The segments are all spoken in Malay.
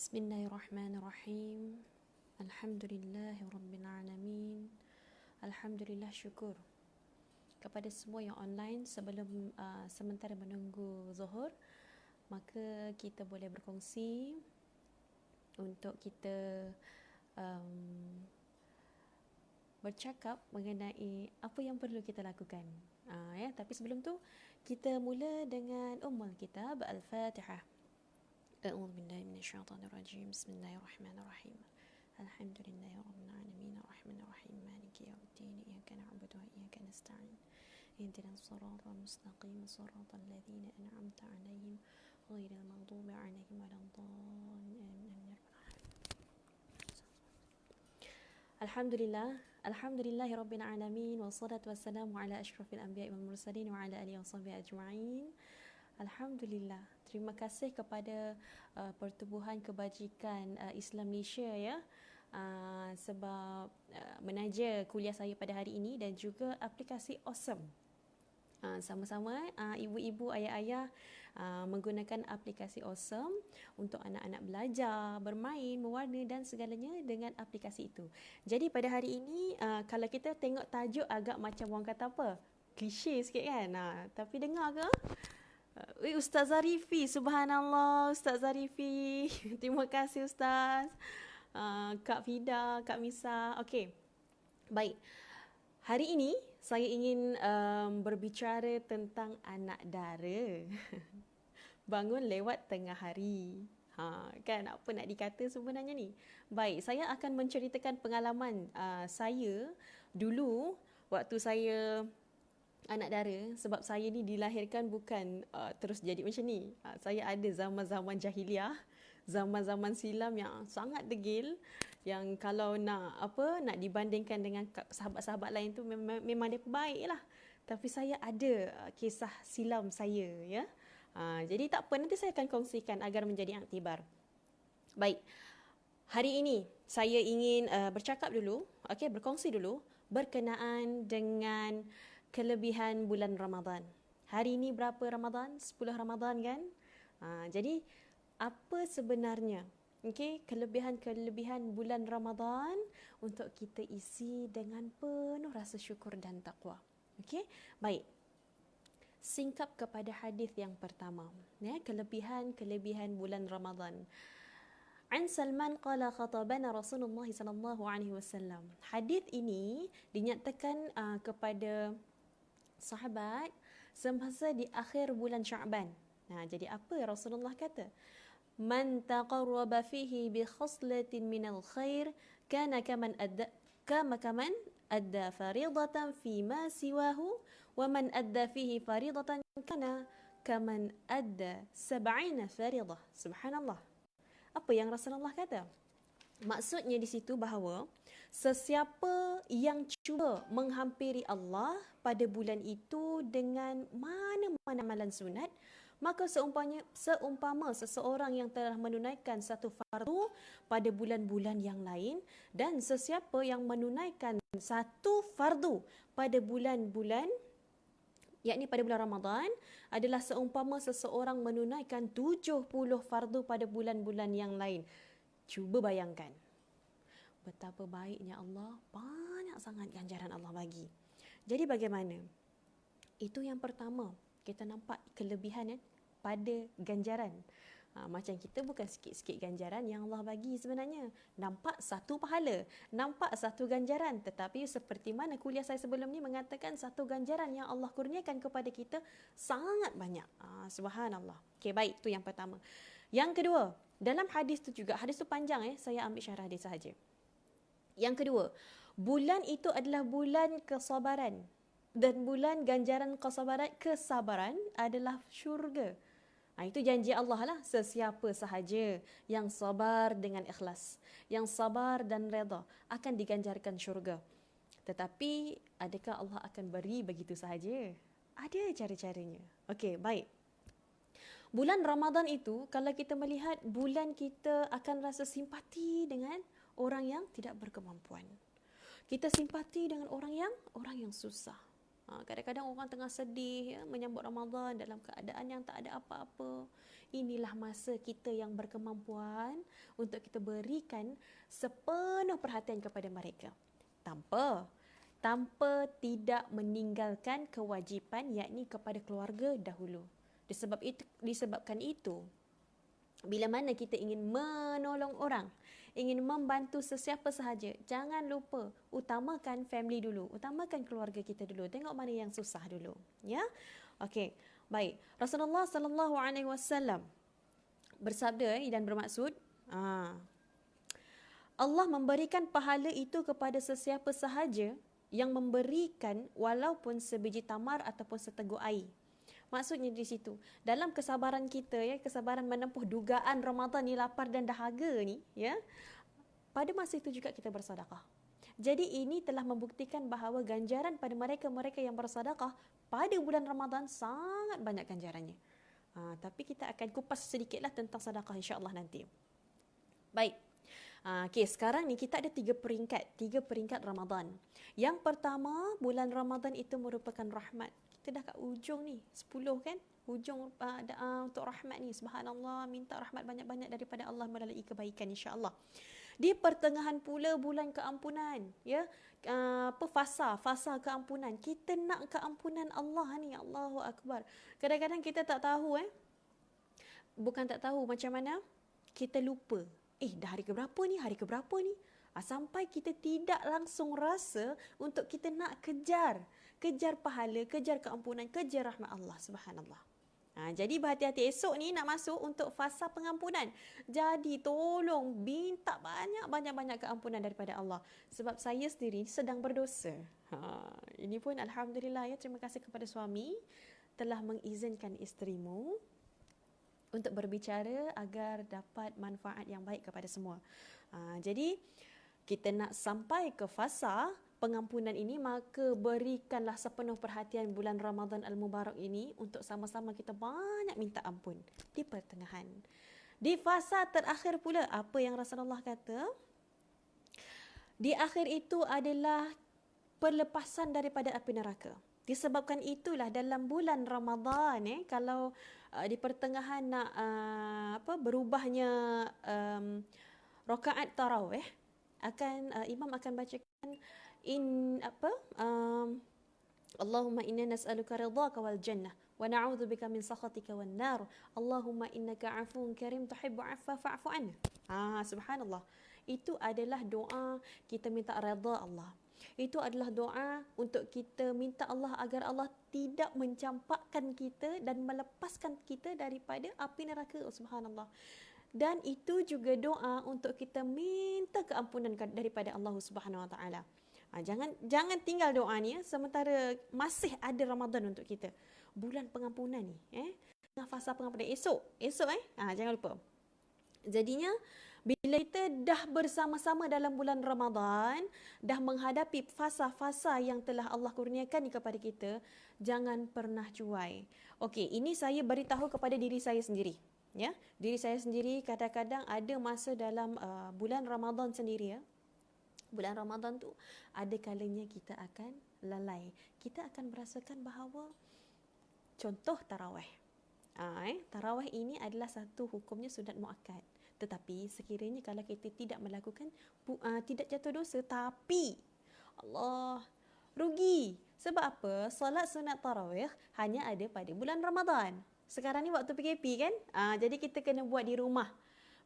Bismillahirrahmanirrahim. Alhamdulillahirrabbilalamin. Alhamdulillah, syukur kepada semua yang online sebelum sementara menunggu zuhur, maka kita boleh berkongsi untuk kita bercakap mengenai apa yang perlu kita lakukan. Tapi sebelum tu kita mula dengan ummul kitab Al-Fatihah. أعوذ بالله من الشيطان الرجيم بسم الله الرحمن الرحيم الحمد لله رب العالمين الرحمن الرحيم مالك يوم الدين إياك نعبد وإياك نستعين اهدنا الصراط المستقيم صراط الذين أنعمت عليهم غير المغضوب عليهم ولا الضالين الحمد لله رب العالمين والصلاة والسلام على أشرف الأنبياء والمرسلين وعلى آله وصحبه أجمعين. Alhamdulillah, terima kasih kepada Pertubuhan Kebajikan Islam Malaysia ya, sebab menaja kuliah saya pada hari ini dan juga aplikasi Awesome. Sama-sama ibu-ibu, ayah-ayah menggunakan aplikasi Awesome untuk anak-anak belajar, bermain, mewarna dan segalanya dengan aplikasi itu. Jadi pada hari ini kalau kita tengok tajuk agak macam orang kata apa? Klise sikit kan? Tapi dengar ke? Ustaz Zarifi, subhanallah Ustaz Zarifi. Terima kasih Ustaz. Kak Fida, Kak Misa. Okey. Baik. Hari ini saya ingin berbicara tentang anak dara. Bangun lewat tengah hari. Kan apa nak dikata sebenarnya ni? Baik, saya akan menceritakan pengalaman saya dulu waktu saya anak dara, sebab saya ni dilahirkan bukan terus jadi macam ni. Saya ada zaman-zaman jahiliah, zaman-zaman silam yang sangat degil, yang kalau nak dibandingkan dengan sahabat-sahabat lain tu memang dia baik lah. Tapi saya ada kisah silam saya ya. Jadi tak apa, nanti saya akan kongsikan agar menjadi iktibar. Baik. Hari ini saya ingin bercakap dulu, berkongsi dulu berkenaan dengan kelebihan bulan Ramadan. Hari ini berapa Ramadan? 10 Ramadan kan? Jadi apa sebenarnya kelebihan-kelebihan bulan Ramadan untuk kita isi dengan penuh rasa syukur dan takwa. Baik. Singkap kepada hadis yang pertama, kelebihan-kelebihan bulan Ramadan. An Salman qala khatabana Rasulullah sallallahu alaihi wasallam. Hadis ini dinyatakan kepada sahabat semasa di akhir bulan Sya'ban. Jadi apa Rasulullah kata? Man taqarraba fihi bi khaslatin minal khair kana kaman adda faridatan fi ma siwahu wa man adda fihi faridatan kana kaman adda 70 faridah. Subhanallah. Apa yang Rasulullah kata? Maksudnya di situ bahawa sesiapa yang cuba menghampiri Allah pada bulan itu dengan mana-mana amalan sunat, maka seumpama seseorang yang telah menunaikan satu fardu pada bulan-bulan yang lain, dan sesiapa yang menunaikan satu fardu pada bulan-bulan, yakni pada bulan Ramadan, adalah seumpama seseorang menunaikan 70 fardu pada bulan-bulan yang lain. Cuba bayangkan betapa baiknya Allah, banyak sangat ganjaran Allah bagi. Jadi bagaimana? Itu yang pertama, kita nampak kelebihan pada ganjaran. Macam kita bukan sikit-sikit ganjaran yang Allah bagi sebenarnya. Nampak satu pahala, nampak satu ganjaran, tetapi seperti mana kuliah saya sebelum ni mengatakan, satu ganjaran yang Allah kurniakan kepada kita sangat banyak. Subhanallah. Baik, itu yang pertama. Yang kedua, dalam hadis tu juga, hadis tu panjang saya ambil syarah dia sahaja. Yang kedua, bulan itu adalah bulan kesabaran, dan bulan ganjaran kesabaran adalah syurga. Itu janji Allah lah, sesiapa sahaja yang sabar dengan ikhlas, yang sabar dan redha, akan diganjarkan syurga. Tetapi adakah Allah akan beri begitu sahaja? Ada cara-caranya. Baik. Bulan Ramadan itu, kalau kita melihat bulan, kita akan rasa simpati dengan orang yang tidak berkemampuan. Kita simpati dengan orang yang susah. Kadang-kadang orang tengah sedih menyambut Ramadan dalam keadaan yang tak ada apa-apa. Inilah masa kita yang berkemampuan untuk kita berikan sepenuh perhatian kepada mereka. Tanpa tidak meninggalkan kewajipan, yakni kepada keluarga dahulu. Disebabkan itu, bila mana kita ingin menolong orang, ingin membantu sesiapa sahaja, jangan lupa utamakan family dulu, utamakan keluarga kita dulu. Tengok mana yang susah dulu, ya. Okey, baik. Rasulullah sallallahu alaihi wasallam bersabda dan bermaksud, Allah memberikan pahala itu kepada sesiapa sahaja yang memberikan walaupun sebiji tamar ataupun seteguk air. Maksudnya di situ, dalam kesabaran kita, kesabaran menempuh dugaan Ramadan ni lapar dan dahaga ni, pada masa itu juga kita bersedekah. Jadi ini telah membuktikan bahawa ganjaran pada mereka-mereka yang bersedekah pada bulan Ramadan sangat banyak ganjarannya. Tapi kita akan kupas sedikitlah tentang sedekah insya-Allah nanti. Baik. Okey, sekarang ni kita ada tiga peringkat Ramadan. Yang pertama, bulan Ramadan itu merupakan rahmat. Kita dah kat ujung ni, 10 kan? Hujung untuk rahmat ni. Subhanallah, minta rahmat banyak-banyak daripada Allah melalui kebaikan insya-Allah. Di pertengahan pula bulan keampunan, fasa keampunan. Kita nak keampunan Allah ni, Allahu Akbar. Kadang-kadang kita tak tahu bukan tak tahu macam mana, kita lupa. Dah hari keberapa ni? Sampai kita tidak langsung rasa untuk kita nak kejar pahala, kejar keampunan, kejar rahmat Allah, subhanallah. Jadi berhati-hati, esok ni nak masuk untuk fasa pengampunan. Jadi tolong minta banyak-banyak keampunan daripada Allah. Sebab saya sendiri sedang berdosa. Ini pun alhamdulillah terima kasih kepada suami telah mengizinkan isterimu untuk berbicara agar dapat manfaat yang baik kepada semua. Jadi kita nak sampai ke fasa pengampunan ini, maka berikanlah sepenuh perhatian bulan Ramadan Al-Mubarak ini untuk sama-sama kita banyak minta ampun di pertengahan. Di fasa terakhir pula, apa yang Rasulullah kata? Di akhir itu adalah perlepasan daripada api neraka. Disebabkan itulah dalam bulan Ramadan, kalau di pertengahan nak berubahnya rakaat tarawih, imam akan bacakan Allahumma inna nas'aluka ridhaka wal jannah wa na'udzubika min sakhatika wan nar. Allahumma innaka 'afuwun karim tuhibbu 'afwa fa'fu 'anna. Subhanallah. Itu adalah doa kita minta redha Allah. Itu adalah doa untuk kita minta Allah agar Allah tidak mencampakkan kita dan melepaskan kita daripada api neraka. Subhanallah. Dan itu juga doa untuk kita minta keampunan daripada Allah Subhanahu Wa Taala. Jangan tinggal doa ni sementara masih ada Ramadan untuk kita. Bulan pengampunan ni, fasa pengampunan esok, jangan lupa. Jadinya bila kita dah bersama-sama dalam bulan Ramadan, dah menghadapi fasa-fasa yang telah Allah kurniakan kepada kita, jangan pernah cuai. Okey, ini saya beritahu kepada diri saya sendiri. Diri saya sendiri kadang-kadang ada masa dalam bulan Ramadan sendiri. Bulan Ramadan tu ada kalanya kita akan lalai. Kita akan merasakan bahawa contoh tarawih. Tarawih ini adalah satu hukumnya sunat muakkad. Tetapi sekiranya kalau kita tidak melakukan, tidak jatuh dosa, tapi Allah rugi. Sebab apa? Solat sunat tarawih hanya ada pada bulan Ramadan. Sekarang ni waktu PKP kan? Jadi kita kena buat di rumah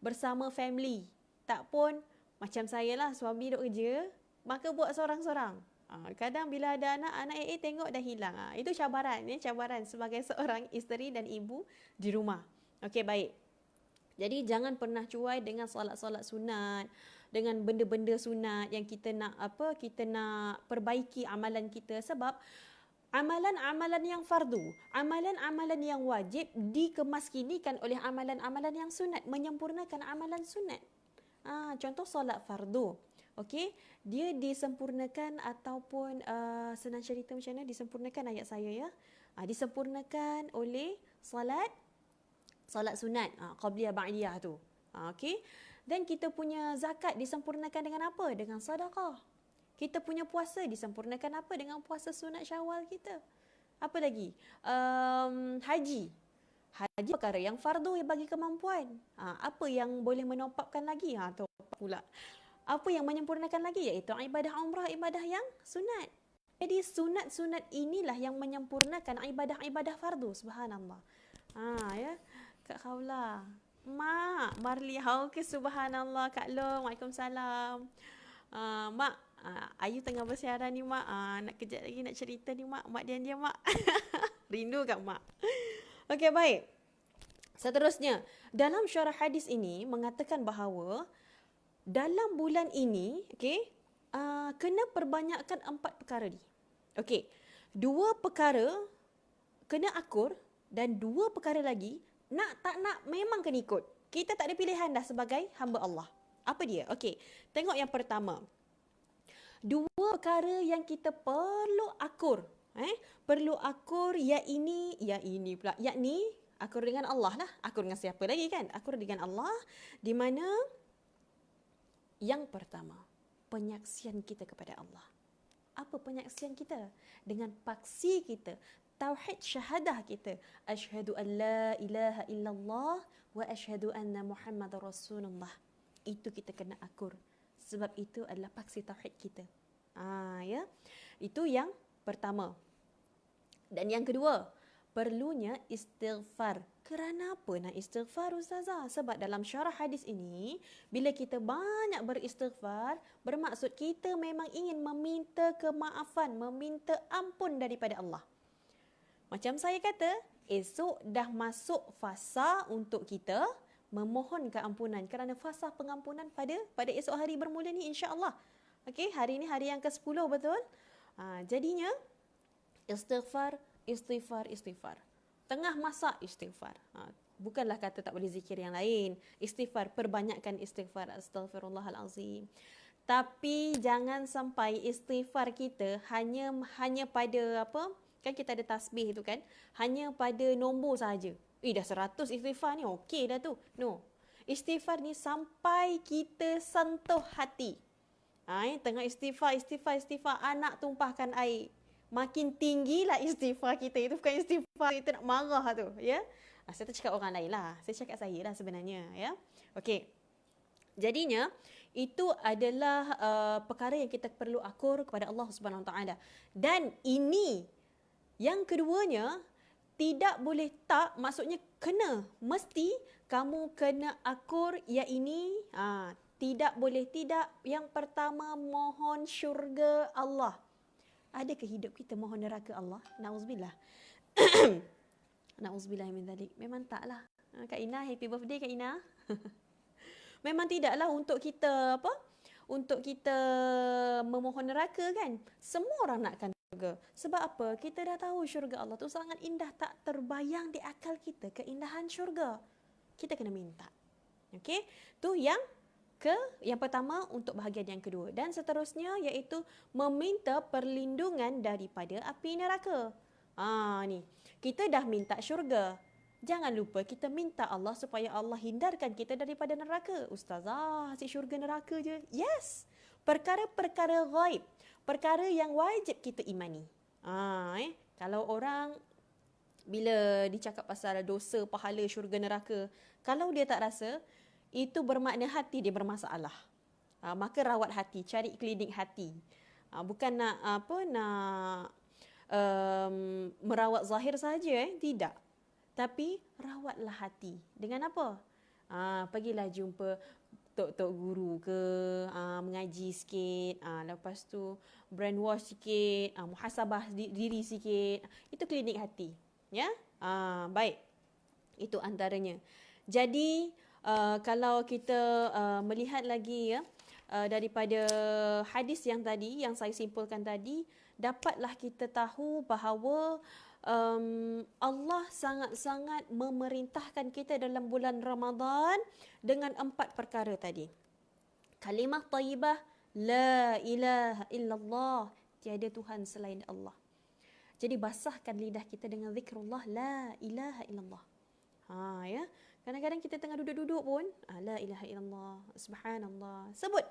bersama family. Tak pun macam saya lah, suami duk kerja, maka buat seorang-seorang. Kadang bila ada anak tengok dah hilang. Itu cabaran sebagai seorang isteri dan ibu di rumah. Okey, baik. Jadi jangan pernah cuai dengan solat-solat sunat, dengan benda-benda sunat yang kita nak perbaiki amalan kita, sebab amalan-amalan yang fardu, amalan-amalan yang wajib dikemaskinikan oleh amalan-amalan yang sunat, menyempurnakan amalan sunat. Contoh solat fardu. Okey, dia disempurnakan ataupun senang cerita macam mana disempurnakan ayat saya disempurnakan oleh solat sunat, qabliyah ba'diyah tu. Okey. Dan kita punya zakat disempurnakan dengan apa? Dengan sedekah. Kita punya puasa disempurnakan apa? Dengan puasa sunat Syawal kita. Apa lagi? Haji. Haji perkara yang fardu yang bagi kemampuan. Apa yang boleh menopapkan lagi? Tu pula. Apa yang menyempurnakan lagi? Iaitu ibadah umrah, ibadah yang sunat. Jadi sunat-sunat inilah yang menyempurnakan ibadah-ibadah fardu. Subhanallah. Ya. Kak Khawla. Mak, Marli ke subhanallah. Kak Long, Waalaikumsalam. Mak, Ayu tengah bersiaran ni mak. Nak kejap lagi nak cerita ni mak. Mak diam-diam mak. Rindu kat mak. Okey, baik. Seterusnya, dalam syarah hadis ini mengatakan bahawa dalam bulan ini, kena perbanyakkan 4 perkara ni. Okey, 2 perkara kena akur dan 2 perkara lagi nak tak nak memang kena ikut. Kita tak ada pilihan dah sebagai hamba Allah. Apa dia? Okey, tengok yang pertama. 2 perkara yang kita perlu akur. Perlu akur yakni akur dengan Allah lah. Akur dengan siapa lagi kan? Akur dengan Allah, di mana yang pertama, penyaksian kita kepada Allah. Apa penyaksian kita? Dengan paksi kita, tauhid syahadah kita. Asyhadu an la ilaha illallah wa asyhadu anna Muhammadar Rasulullah. Itu kita kena akur. Sebab itu adalah paksi tauhid kita. Ya. Itu yang pertama. Dan yang kedua, perlunya istighfar. Kerana apa nak istighfar Ustazah? Sebab dalam syarah hadis ini, bila kita banyak beristighfar, bermaksud kita memang ingin meminta kemaafan, meminta ampun daripada Allah. Macam saya kata, esok dah masuk fasa untuk kita memohon keampunan. Kerana fasa pengampunan pada esok hari bermula ni insya-Allah. Okey, hari ni hari yang ke-10 betul? Jadinya istighfar. Tengah masak istighfar. Bukanlah kata tak boleh zikir yang lain. Istighfar, perbanyakkan istighfar. Astaghfirullahalazim. Tapi jangan sampai istighfar kita hanya pada apa? Kan kita ada tasbih tu kan? Hanya pada nombor saja. Dah 100 istighfar ni okey dah tu. No. Istighfar ni sampai kita sentuh hati. Tengah istighfar, anak tumpahkan air. Makin tinggilah istighfar kita. Itu bukan istighfar kita nak marah tu, ya. Saya tak cakap orang lain lah. Saya cakap saya lah sebenarnya, ya. Okey. Jadinya itu adalah perkara yang kita perlu akur kepada Allah Subhanahu Wa Taala. Dan ini yang keduanya tidak boleh tak, maksudnya kena, mesti kamu kena akur yakni tidak boleh tidak. Yang pertama, mohon syurga Allah. Adakah hidup kita mohon neraka Allah? Nauzubillah. Nauzubillah min dzalik. Memang taklah. Kak Ina, happy birthday Kak Ina. Memang tidaklah untuk kita untuk kita memohon neraka kan. Semua orang nakkan syurga. Sebab apa? Kita dah tahu syurga Allah tu sangat indah, tak terbayang di akal kita keindahan syurga. Kita kena minta. Okey? Tu yang pertama untuk bahagian yang kedua. Dan seterusnya iaitu meminta perlindungan daripada api neraka. Ni. Kita dah minta syurga. Jangan lupa kita minta Allah supaya Allah hindarkan kita daripada neraka. Ustazah, asyik syurga neraka je. Yes. Perkara-perkara ghaib. Perkara yang wajib kita imani. Kalau orang bila dicakap pasal dosa, pahala, syurga neraka, kalau dia tak rasa, itu bermakna hati dia bermasalah. Maka rawat hati, cari klinik hati. Bukan nak merawat zahir saja, tidak. Tapi rawatlah hati. Dengan apa? Pergilah jumpa tok-tok guru ke, mengaji sikit, lepas tu brainwash sikit, muhasabah diri sikit. Itu klinik hati, ya. Baik. Itu antaranya. Jadi kalau kita melihat lagi daripada hadis yang tadi, yang saya simpulkan tadi, dapatlah kita tahu bahawa Allah sangat-sangat memerintahkan kita dalam bulan Ramadan dengan 4 perkara tadi. Kalimah thayyibah, la ilaha illallah, tiada Tuhan selain Allah. Jadi basahkan lidah kita dengan zikrullah, la ilaha illallah. Ya. Kadang-kadang kita tengah duduk-duduk pun, la ilaha illallah, subhanallah. Sebut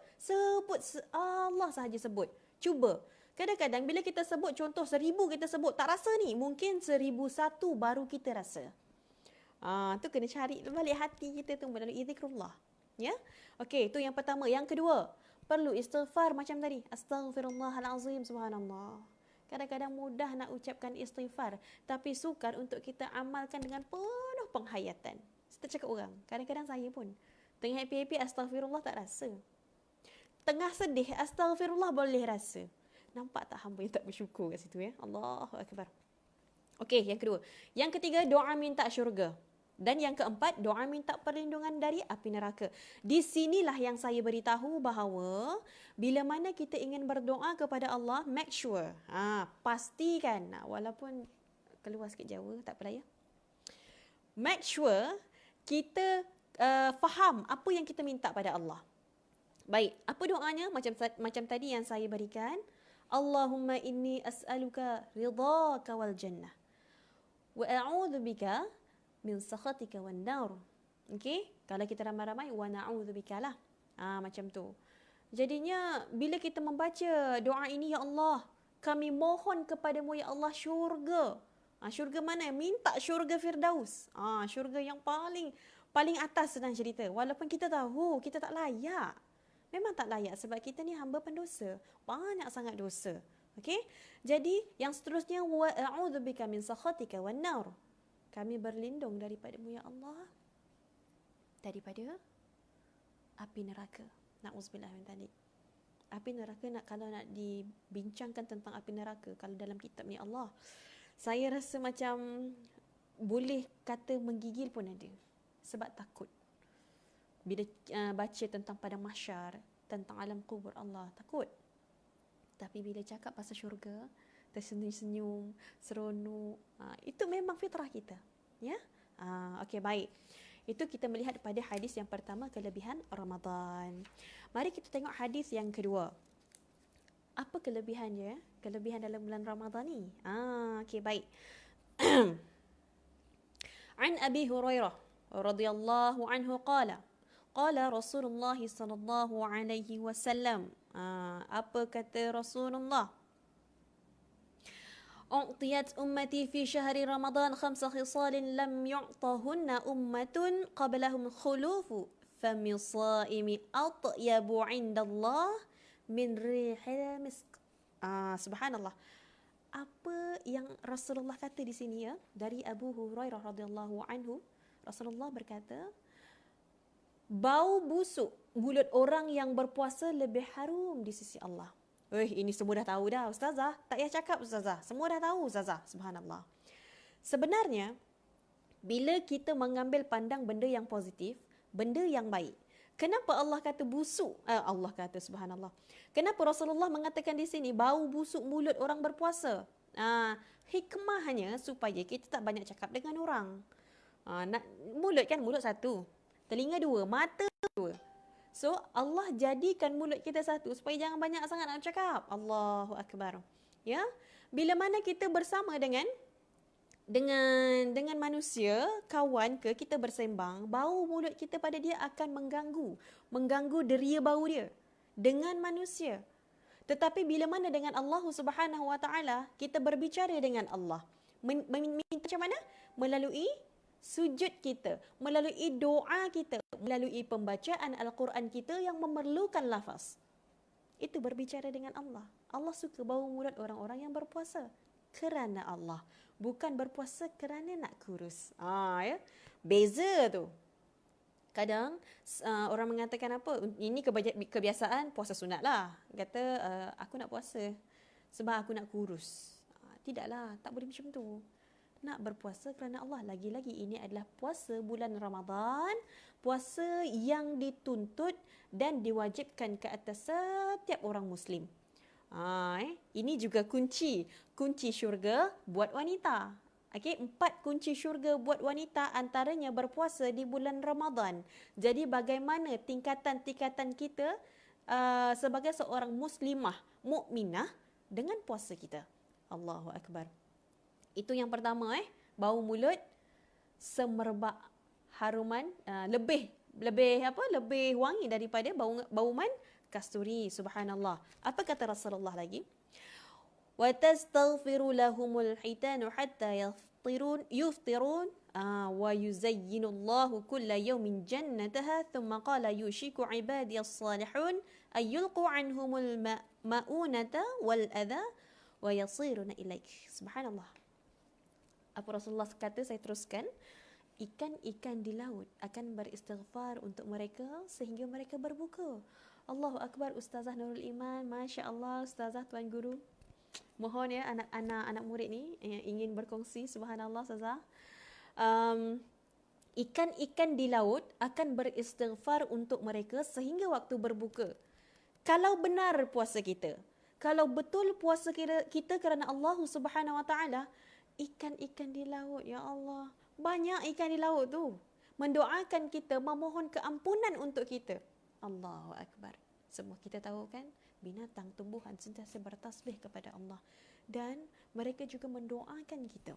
Allah sahaja sebut. Cuba. Kadang-kadang bila kita sebut contoh 1000 kita sebut tak rasa ni. Mungkin 1001 baru kita rasa. Tu kena cari balik hati kita tu melalui zikrullah. Ya? Okey, itu yang pertama. Yang kedua, perlu istighfar macam tadi. Astaghfirullahalazim, subhanallah. Kadang-kadang mudah nak ucapkan istighfar, tapi sukar untuk kita amalkan dengan penuh penghayatan. Saya cakap orang, kadang-kadang saya pun tengah happy-happy astaghfirullah tak rasa. Tengah sedih astaghfirullah boleh rasa. Nampak tak hamba yang tak bersyukur kat situ ya? Allahu akbar. Okey, yang kedua. Yang ketiga, doa minta syurga. Dan yang keempat, doa minta perlindungan dari api neraka. Di sinilah yang saya beritahu bahawa bila mana kita ingin berdoa kepada Allah, make sure. Pastikan, walaupun keluar sikit Jawa, tak apalah ya. Make sure kita faham apa yang kita minta pada Allah. Baik, apa doanya? Macam tadi yang saya berikan. Allahumma inni as'aluka ridhaka wal jannah. Wa a'udzu bika min sakhatika wan nar. Okey? Kalau kita ramai-ramai wa na'udzu bika lah. Macam tu. Jadinya bila kita membaca doa ini, ya Allah, kami mohon kepadamu ya Allah syurga. Syurga mana? Minta syurga Firdaus. Syurga yang paling atas sedang cerita. Walaupun kita tahu kita tak layak. Memang tak layak sebab kita ni hamba pendosa. Banyak sangat dosa. Okey? Jadi yang seterusnya wa a'udzubika min sakhatika wan nar. Kami berlindung daripadamu ya Allah daripada api neraka. Nauzubillah min dzalik. Api neraka kalau nak dibincangkan tentang api neraka kalau dalam kitab ni Allah, saya rasa macam boleh kata menggigil pun ada. Sebab takut. Bila baca tentang padang mahsyar, tentang alam kubur Allah, takut. Tapi bila cakap pasal syurga, tersenyum-senyum, seronok, itu memang fitrah kita. Ya? Okey, baik. Itu kita melihat pada hadis yang pertama, kelebihan Ramadan. Mari kita tengok hadis yang kedua. Apa kelebihannya? Kelebihan dalam bulan Ramadan ni. Okey, baik. An Abi Hurairah radhiyallahu anhu qala Qala Rasulullah sallallahu alaihi wasallam. Apa kata Rasulullah? U'tiyat ummati fi syahri Ramadan khamsa khisalin lam yu'tahunna ummatun qablahum khulufu fami shaimi atyabu 'indallah min rihil misk. Subhanallah. Apa yang Rasulullah kata di sini ya? Dari Abu Hurairah radhiyallahu anhu, Rasulullah berkata, bau busuk mulut orang yang berpuasa lebih harum di sisi Allah. Ini semua dah tahu dah Ustazah. Tak payah cakap Ustazah. Semua dah tahu Ustazah. Subhanallah. Sebenarnya, bila kita mengambil pandang benda yang positif, benda yang baik, kenapa Allah kata busuk? Allah kata subhanallah. Kenapa Rasulullah mengatakan di sini bau busuk mulut orang berpuasa? Hikmahnya supaya kita tak banyak cakap dengan orang. Mulut kan, mulut satu. Telinga dua, mata dua. So, Allah jadikan mulut kita satu supaya jangan banyak sangat nak cakap. Allahu Akbar. Ya? Bila mana kita bersama dengan manusia, kawan ke, kita bersembang, bau mulut kita pada dia akan mengganggu deria bau dia dengan manusia. Tetapi bila mana dengan Allah Subhanahu Wa Taala, kita berbicara dengan Allah. Minta macam mana? Melalui sujud kita, melalui doa kita, melalui pembacaan Al-Quran kita yang memerlukan lafaz. Itu berbicara dengan Allah. Allah suka bau mulut orang-orang yang berpuasa kerana Allah, bukan berpuasa kerana nak kurus. Ya. Beza tu. Kadang orang mengatakan apa? Ini kebiasaan puasa sunat lah. Kata aku nak puasa sebab aku nak kurus. Tidaklah, tak boleh macam tu. Nak berpuasa kerana Allah. Lagi-lagi ini adalah puasa bulan Ramadan, puasa yang dituntut dan diwajibkan ke atas setiap orang Muslim. Ini juga kunci syurga buat wanita. Okay, 4 kunci syurga buat wanita, antaranya berpuasa di bulan Ramadan. Jadi bagaimana tingkatan-tingkatan kita sebagai seorang muslimah, mukminah dengan puasa kita. Allahu Akbar. Itu yang pertama, bau mulut semerbak haruman, lebih wangi daripada bauman kasturi, subhanallah. Apa kata Rasulullah lagi? وَتَسْتَغْفِرُ لَهُمُ الْحِيتَانُ حَتَّى يُفْطِرُونَ وَيُزَيِّنُ اللَّهُ كُلَّ يَوْمٍ جَنَّتَهَا ثُمَّ قَالَ يُوشِكُ عِبَادِيَ الصَّالِحُونَ أَن يُلْقُوا عَنْهُمُ الْمَؤُونَةَ وَالْأَذَى وَيَصِيرُونَ إِلَيْكَ. Subhanallah. Apa Rasulullah kata, saya teruskan, ikan-ikan di laut akan beristighfar untuk mereka sehingga mereka berbuka. Allahu Akbar. Ustazah Nurul Iman, Masya Allah. Ustazah, Tuan Guru, mohon ya anak-anak, anak murid ni yang ingin berkongsi, subhanallah Ustazah. Ikan-ikan di laut akan beristighfar untuk mereka sehingga waktu berbuka. Kalau benar puasa kita, kalau betul puasa kita kerana Allah Subhanahu Wa Taala, ikan-ikan di laut, ya Allah, banyak ikan di laut tu mendoakan kita, memohon keampunan untuk kita. Allahu Akbar. Semua kita tahu kan, binatang, tumbuhan sentiasa bertasbih kepada Allah dan mereka juga mendoakan kita.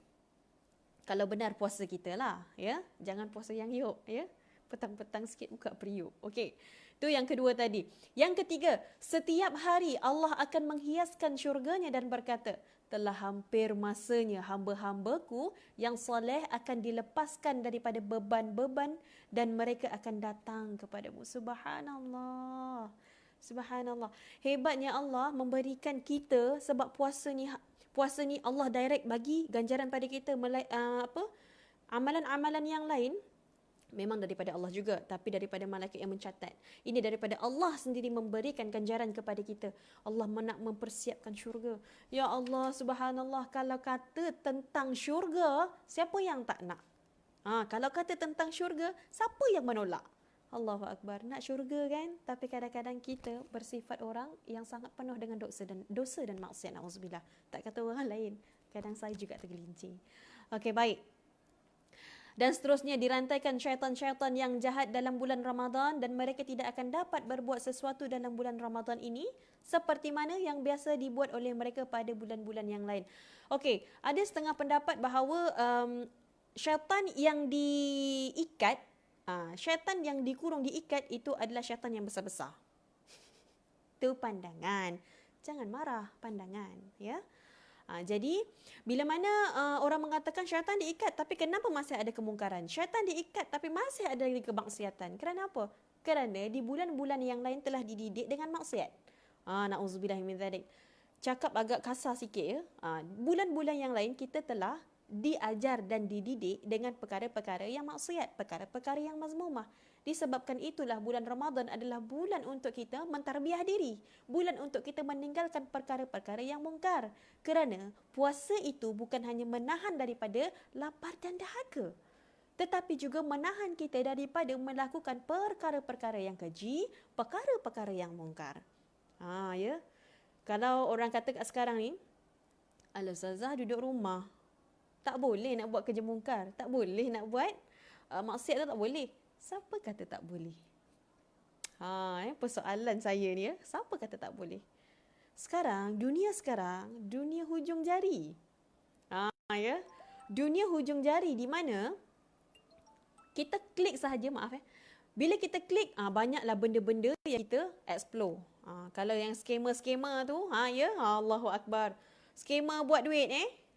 Kalau benar puasa kita lah, ya. Jangan puasa yang yuk, ya. Petang-petang sikit buka periuk. Okey. Itu yang kedua tadi. Yang ketiga, setiap hari Allah akan menghiaskan syurganya dan berkata, telah hampir masanya hamba-hambaku yang soleh akan dilepaskan daripada beban-beban dan mereka akan datang kepadamu. Subhanallah. Subhanallah. Hebatnya Allah memberikan kita, sebab puasa ni Allah direct bagi ganjaran pada kita. Amalan-amalan yang lain memang daripada Allah juga, tapi daripada malaikat yang mencatat. Ini daripada Allah sendiri memberikan ganjaran kepada kita. Allah nak mempersiapkan syurga. Ya Allah, subhanallah, kalau kata tentang syurga, siapa yang tak nak? Kalau kata tentang syurga, siapa yang menolak? Allahu Akbar. Nak syurga kan? Tapi kadang-kadang kita bersifat orang yang sangat penuh dengan dosa dan maksiat. Na'udzubillah. Tak kata orang lain. Kadang saya juga tergelincir. Okey, baik. Dan seterusnya, dirantaikan syaitan-syaitan yang jahat dalam bulan Ramadan dan mereka tidak akan dapat berbuat sesuatu dalam bulan Ramadan ini seperti mana yang biasa dibuat oleh mereka pada bulan-bulan yang lain. Okey, ada setengah pendapat bahawa syaitan yang diikat, syaitan yang dikurung, diikat, itu adalah syaitan yang besar-besar. Itu pandangan. Jangan marah, pandangan, ya. Jadi, bila mana orang mengatakan syaitan diikat, tapi kenapa masih ada kemungkaran? Syaitan diikat, tapi masih ada kemaksiatan. Kerana apa? Kerana di bulan-bulan yang lain telah dididik dengan maksiat. Na'udzubillah min dzalik. Cakap agak kasar sikit, ya. Bulan-bulan yang lain kita telah diajar dan dididik dengan perkara-perkara yang maksiat, perkara-perkara yang mazmumah. Disebabkan itulah bulan Ramadan adalah bulan untuk kita mentarbiah diri, bulan untuk kita meninggalkan perkara-perkara yang mungkar. Kerana puasa itu bukan hanya menahan daripada lapar dan dahaga, tetapi juga menahan kita daripada melakukan perkara-perkara yang keji, perkara-perkara yang mungkar. Ya. Kalau orang kata kat sekarang ni, "Alah Ustazah duduk rumah, tak boleh nak buat kerja mungkar, tak boleh nak buat maksiat tu, tak boleh." Siapa kata tak boleh? Persoalan saya ni, ya. Siapa kata tak boleh? Sekarang, dunia hujung jari. Ya. Dunia hujung jari di mana kita klik sahaja, bila kita klik, banyaklah benda-benda yang kita explore. Kalau yang skema-skema tu, ya, Allahu Akbar. Skema buat duit,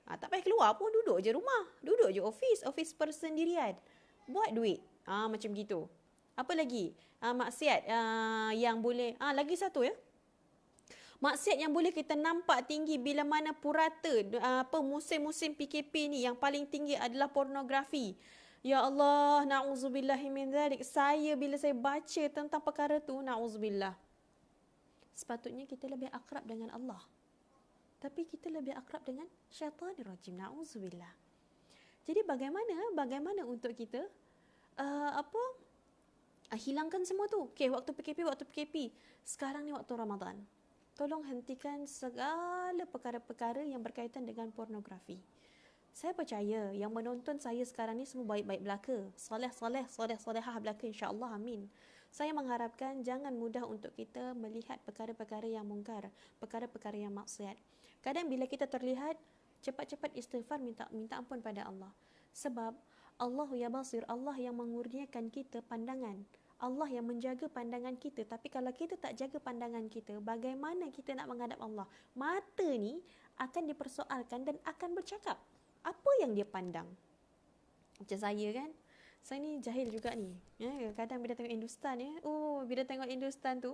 tak payah keluar pun, duduk je rumah. Duduk je office persendirian. Buat duit. Macam gitu. Apa lagi? Maksiat yang boleh, lagi satu, ya. Maksiat yang boleh kita nampak tinggi bila mana purata musim-musim PKP ni, yang paling tinggi adalah pornografi. Ya Allah, na'udzubillahi min dzalik. Bila saya baca tentang perkara tu, na'udzubillah. Sepatutnya kita lebih akrab dengan Allah, tapi kita lebih akrab dengan syaitanir rajim. Na'udzubillah. Jadi bagaimana untuk kita hilangkan semua tu? Okey, waktu PKP. Sekarang ni waktu Ramadan. Tolong hentikan segala perkara-perkara yang berkaitan dengan pornografi. Saya percaya yang menonton saya sekarang ni semua baik-baik belaka. Soleh-solehah belaka, insya-Allah, amin. Saya mengharapkan jangan mudah untuk kita melihat perkara-perkara yang mungkar, perkara-perkara yang maksiat. Kadang bila kita terlihat, cepat-cepat istighfar, minta ampun pada Allah. Sebab Allah ya basir, Allah yang mengurniakan kita pandangan. Allah yang menjaga pandangan kita. Tapi kalau kita tak jaga pandangan kita, bagaimana kita nak menghadap Allah? Mata ni akan dipersoalkan dan akan bercakap. Apa yang dia pandang? Macam saya kan, saya ni jahil juga ni. Kadang bila tengok Hindustan bila tengok Hindustan tu,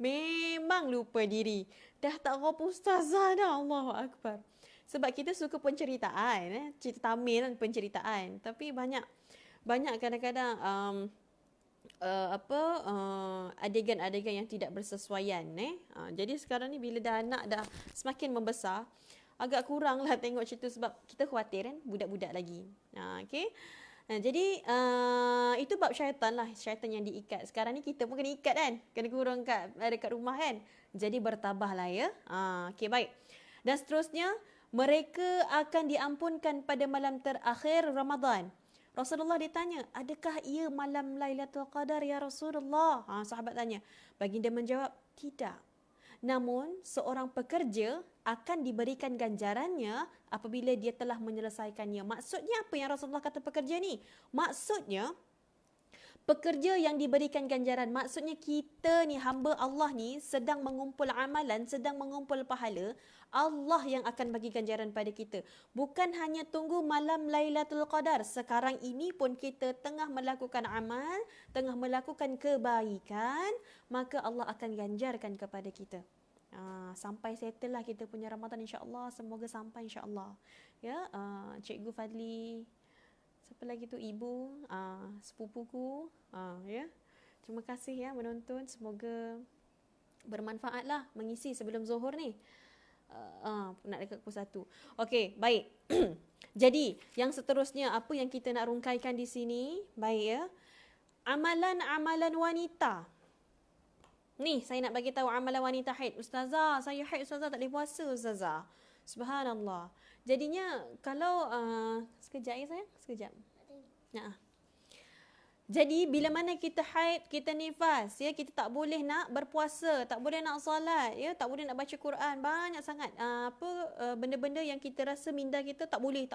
memang lupa diri. Dah tak apa ustazah dah, Allahu Akbar. Sebab kita suka penceritaan, cerita Tamil penceritaan. Tapi banyak kadang-kadang adegan-adegan yang tidak bersesuaian. Jadi sekarang ni bila anak dah semakin membesar, agak kurang lah tengok cerita sebab kita khawatir kan budak-budak lagi. Okay. Jadi itu bab syaitan lah, syaitan yang diikat. Sekarang ni kita pun kena ikat kan, kena kurung dekat rumah kan. Jadi bertabahlah ya. Okay, baik. Dan seterusnya, mereka akan diampunkan pada malam terakhir Ramadan. Rasulullah ditanya, adakah ia malam Lailatul Qadar ya Rasulullah? Sahabat tanya. Baginda menjawab, tidak. Namun, seorang pekerja akan diberikan ganjarannya apabila dia telah menyelesaikannya. Maksudnya apa yang Rasulullah kata pekerja ni? Maksudnya, pekerja yang diberikan ganjaran. Maksudnya kita ni, hamba Allah ni sedang mengumpul amalan, sedang mengumpul pahala. Allah yang akan bagi ganjaran pada kita. Bukan hanya tunggu malam Lailatul Qadar. Sekarang ini pun kita tengah melakukan amal, tengah melakukan kebaikan, maka Allah akan ganjarkan kepada kita. Sampai settle lah kita punya Ramadan insya-Allah. Semoga sampai insya-Allah. Ya, Cikgu Fadli, siapa lagi tu, ibu, sepupuku, ya. Terima kasih ya menonton. Semoga bermanfaat lah mengisi sebelum Zuhur ni. Nak dekat pukul 1. Okey, baik. Jadi, yang seterusnya apa yang kita nak rungkaikan di sini? Baik ya. Amalan-amalan wanita. Ni, saya nak bagi tahu amalan wanita haid. Ustazah, saya haid ustazah, tak boleh puasa ustazah. Subhanallah. Jadinya kalau sekejap ya sayang, sekejap. Jadi bila mana kita haid, kita nifas, ya, kita tak boleh nak berpuasa, tak boleh nak solat, ya, tak boleh nak baca Quran, banyak sangat benda-benda yang kita rasa minda kita tak boleh.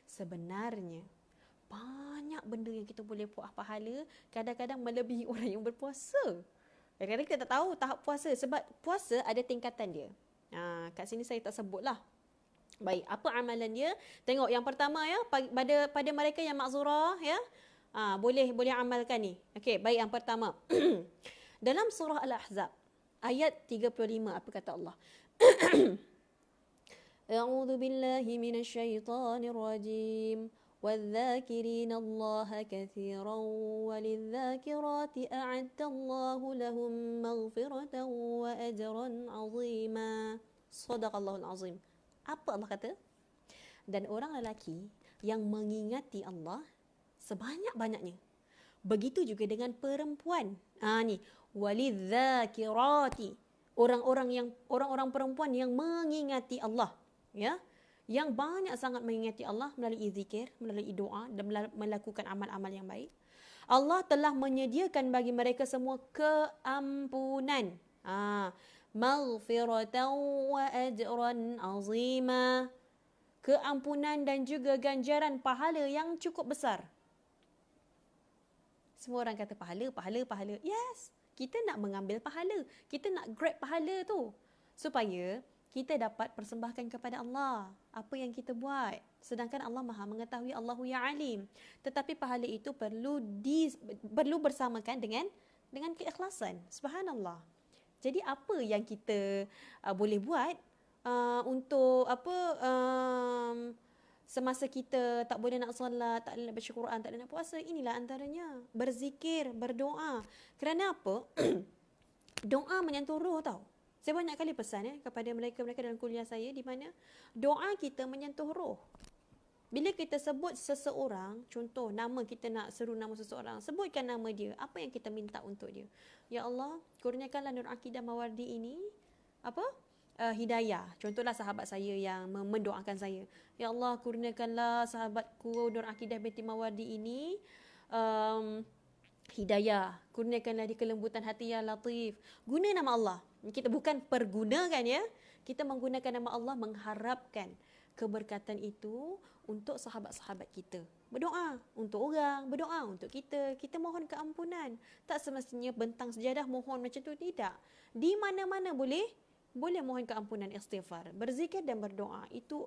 Sebenarnya banyak benda yang kita boleh buat pahala, kadang-kadang melebihi orang yang berpuasa. Kadang-kadang kita tak tahu tahap puasa sebab puasa ada tingkatan dia. Kat sini saya tak sebutlah. Baik, apa amalan dia? Tengok yang pertama ya, pada mereka yang makzurah ya. Boleh amalkan ni. Okey, baik, yang pertama. Dalam surah Al-Ahzab ayat 35 apa kata Allah? A'udzu billahi minasyaitonir rajim. وَالذَّاكِرِينَ اللَّهَ كَثِيرًا وَلِلذَّاكِرَاتِ أَعَدَّ اللَّهُ لَهُم مَغْفِرَةً وَأَجْرًا عَظِيمًا. Shadaqallahul azim. Apa Allah kata? Dan orang lelaki yang mengingati Allah sebanyak-banyaknya. Begitu juga dengan perempuan. Ni, walidzakirati. Orang-orang perempuan yang mengingati Allah, ya. Yang banyak sangat mengingati Allah melalui zikir, melalui doa dan melakukan amal-amal yang baik. Allah telah menyediakan bagi mereka semua keampunan. Maghfiratan wa ajran azima. Keampunan dan juga ganjaran pahala yang cukup besar. Semua orang kata pahala. Yes, kita nak mengambil pahala. Kita nak grab pahala tu. Supaya kita dapat persembahkan kepada Allah apa yang kita buat. Sedangkan Allah Maha mengetahui, Allahu ya alim. Tetapi pahala itu perlu bersamakan dengan keikhlasan. Subhanallah. Jadi apa yang kita boleh buat untuk semasa kita tak boleh nak solat, tak boleh nak baca Quran, tak boleh nak puasa, inilah antaranya. Berzikir, berdoa. Kerana apa? Doa menyentuh roh tau. Saya banyak kali pesan kepada mereka dalam kuliah saya, di mana doa kita menyentuh roh. Bila kita sebut seseorang, contoh nama, kita nak seru nama seseorang, sebutkan nama dia, apa yang kita minta untuk dia. Ya Allah, kurniakanlah Nur Akidah Mawardi ini hidayah. Contohlah sahabat saya yang mendoakan saya. Ya Allah, kurniakanlah sahabatku Nur Akidah binti Mawardi ini hidayah. Kurniakanlah di kelembutan hati ya Latif. Guna nama Allah. Kita bukan pergunakan ya. Kita menggunakan nama Allah mengharapkan keberkatan itu untuk sahabat-sahabat kita. Berdoa untuk orang, berdoa untuk kita. Kita mohon keampunan. Tak semestinya bentang sejadah mohon macam tu, tidak. Di mana-mana boleh mohon keampunan, istighfar, berzikir dan berdoa. Itu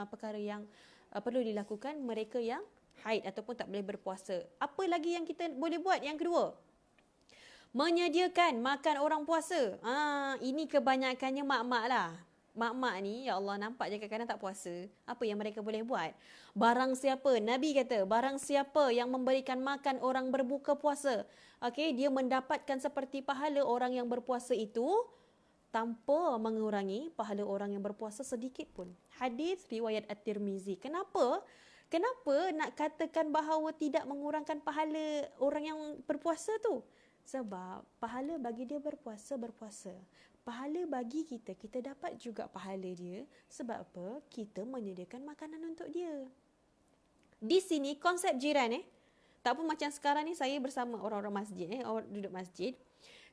perkara yang perlu dilakukan mereka yang haid ataupun tak boleh berpuasa. Apa lagi yang kita boleh buat? Yang kedua, menyediakan makan orang puasa. Ini kebanyakannya mak-mak lah. Mak-mak ni, ya Allah, nampak je kadang-kadang tak puasa. Apa yang mereka boleh buat? Barang siapa, Nabi kata, barang siapa yang memberikan makan orang berbuka puasa, okey, dia mendapatkan seperti pahala orang yang berpuasa itu tanpa mengurangi pahala orang yang berpuasa sedikit pun. Hadis riwayat At-Tirmizi. Kenapa nak katakan bahawa tidak mengurangkan pahala orang yang berpuasa tu? Sebab pahala bagi dia berpuasa. Pahala bagi kita dapat juga pahala dia. Sebab apa? Kita menyediakan makanan untuk dia. Di sini konsep jiran tak pun macam sekarang ni saya bersama orang-orang masjid orang duduk masjid.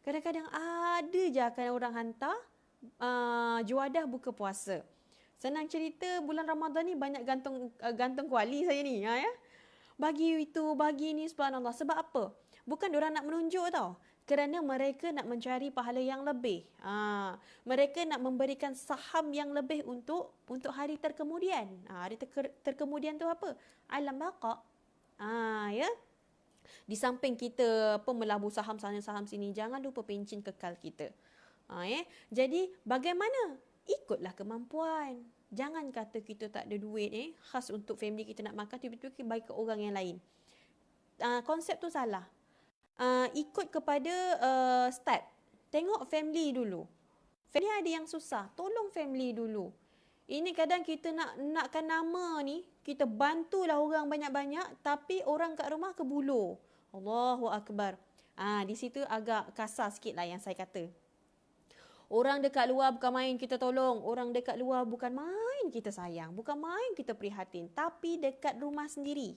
Kadang-kadang ada je akan orang hantar juadah buka puasa. Senang cerita, bulan Ramadan ni banyak gantung kuali saya ni. Bagi itu, bagi ni, subhanallah. Sebab apa? Bukan diorang nak menunjuk tau. Kerana mereka nak mencari pahala yang lebih. Mereka nak memberikan saham yang lebih untuk hari terkemudian. Hari terkemudian tu apa? Alam baqa. Ya. Di samping kita melabur saham sana saham sini, jangan lupa pencen kekal kita. Jadi bagaimana? Ikutlah kemampuan. Jangan kata kita tak ada duit khas untuk family kita nak makan, tiba-tiba kita bagi ke orang yang lain. Konsep tu salah. Ikut kepada start. Tengok family dulu. Family ada yang susah, tolong family dulu. Ini kadang kita nakkan nama ni, kita bantulah orang banyak-banyak, tapi orang kat rumah kebuluh. Allahu Akbar. Di situ agak kasar sikit lah yang saya kata. Orang dekat luar bukan main kita tolong. Orang dekat luar bukan main kita sayang. Bukan main kita prihatin. Tapi dekat rumah sendiri,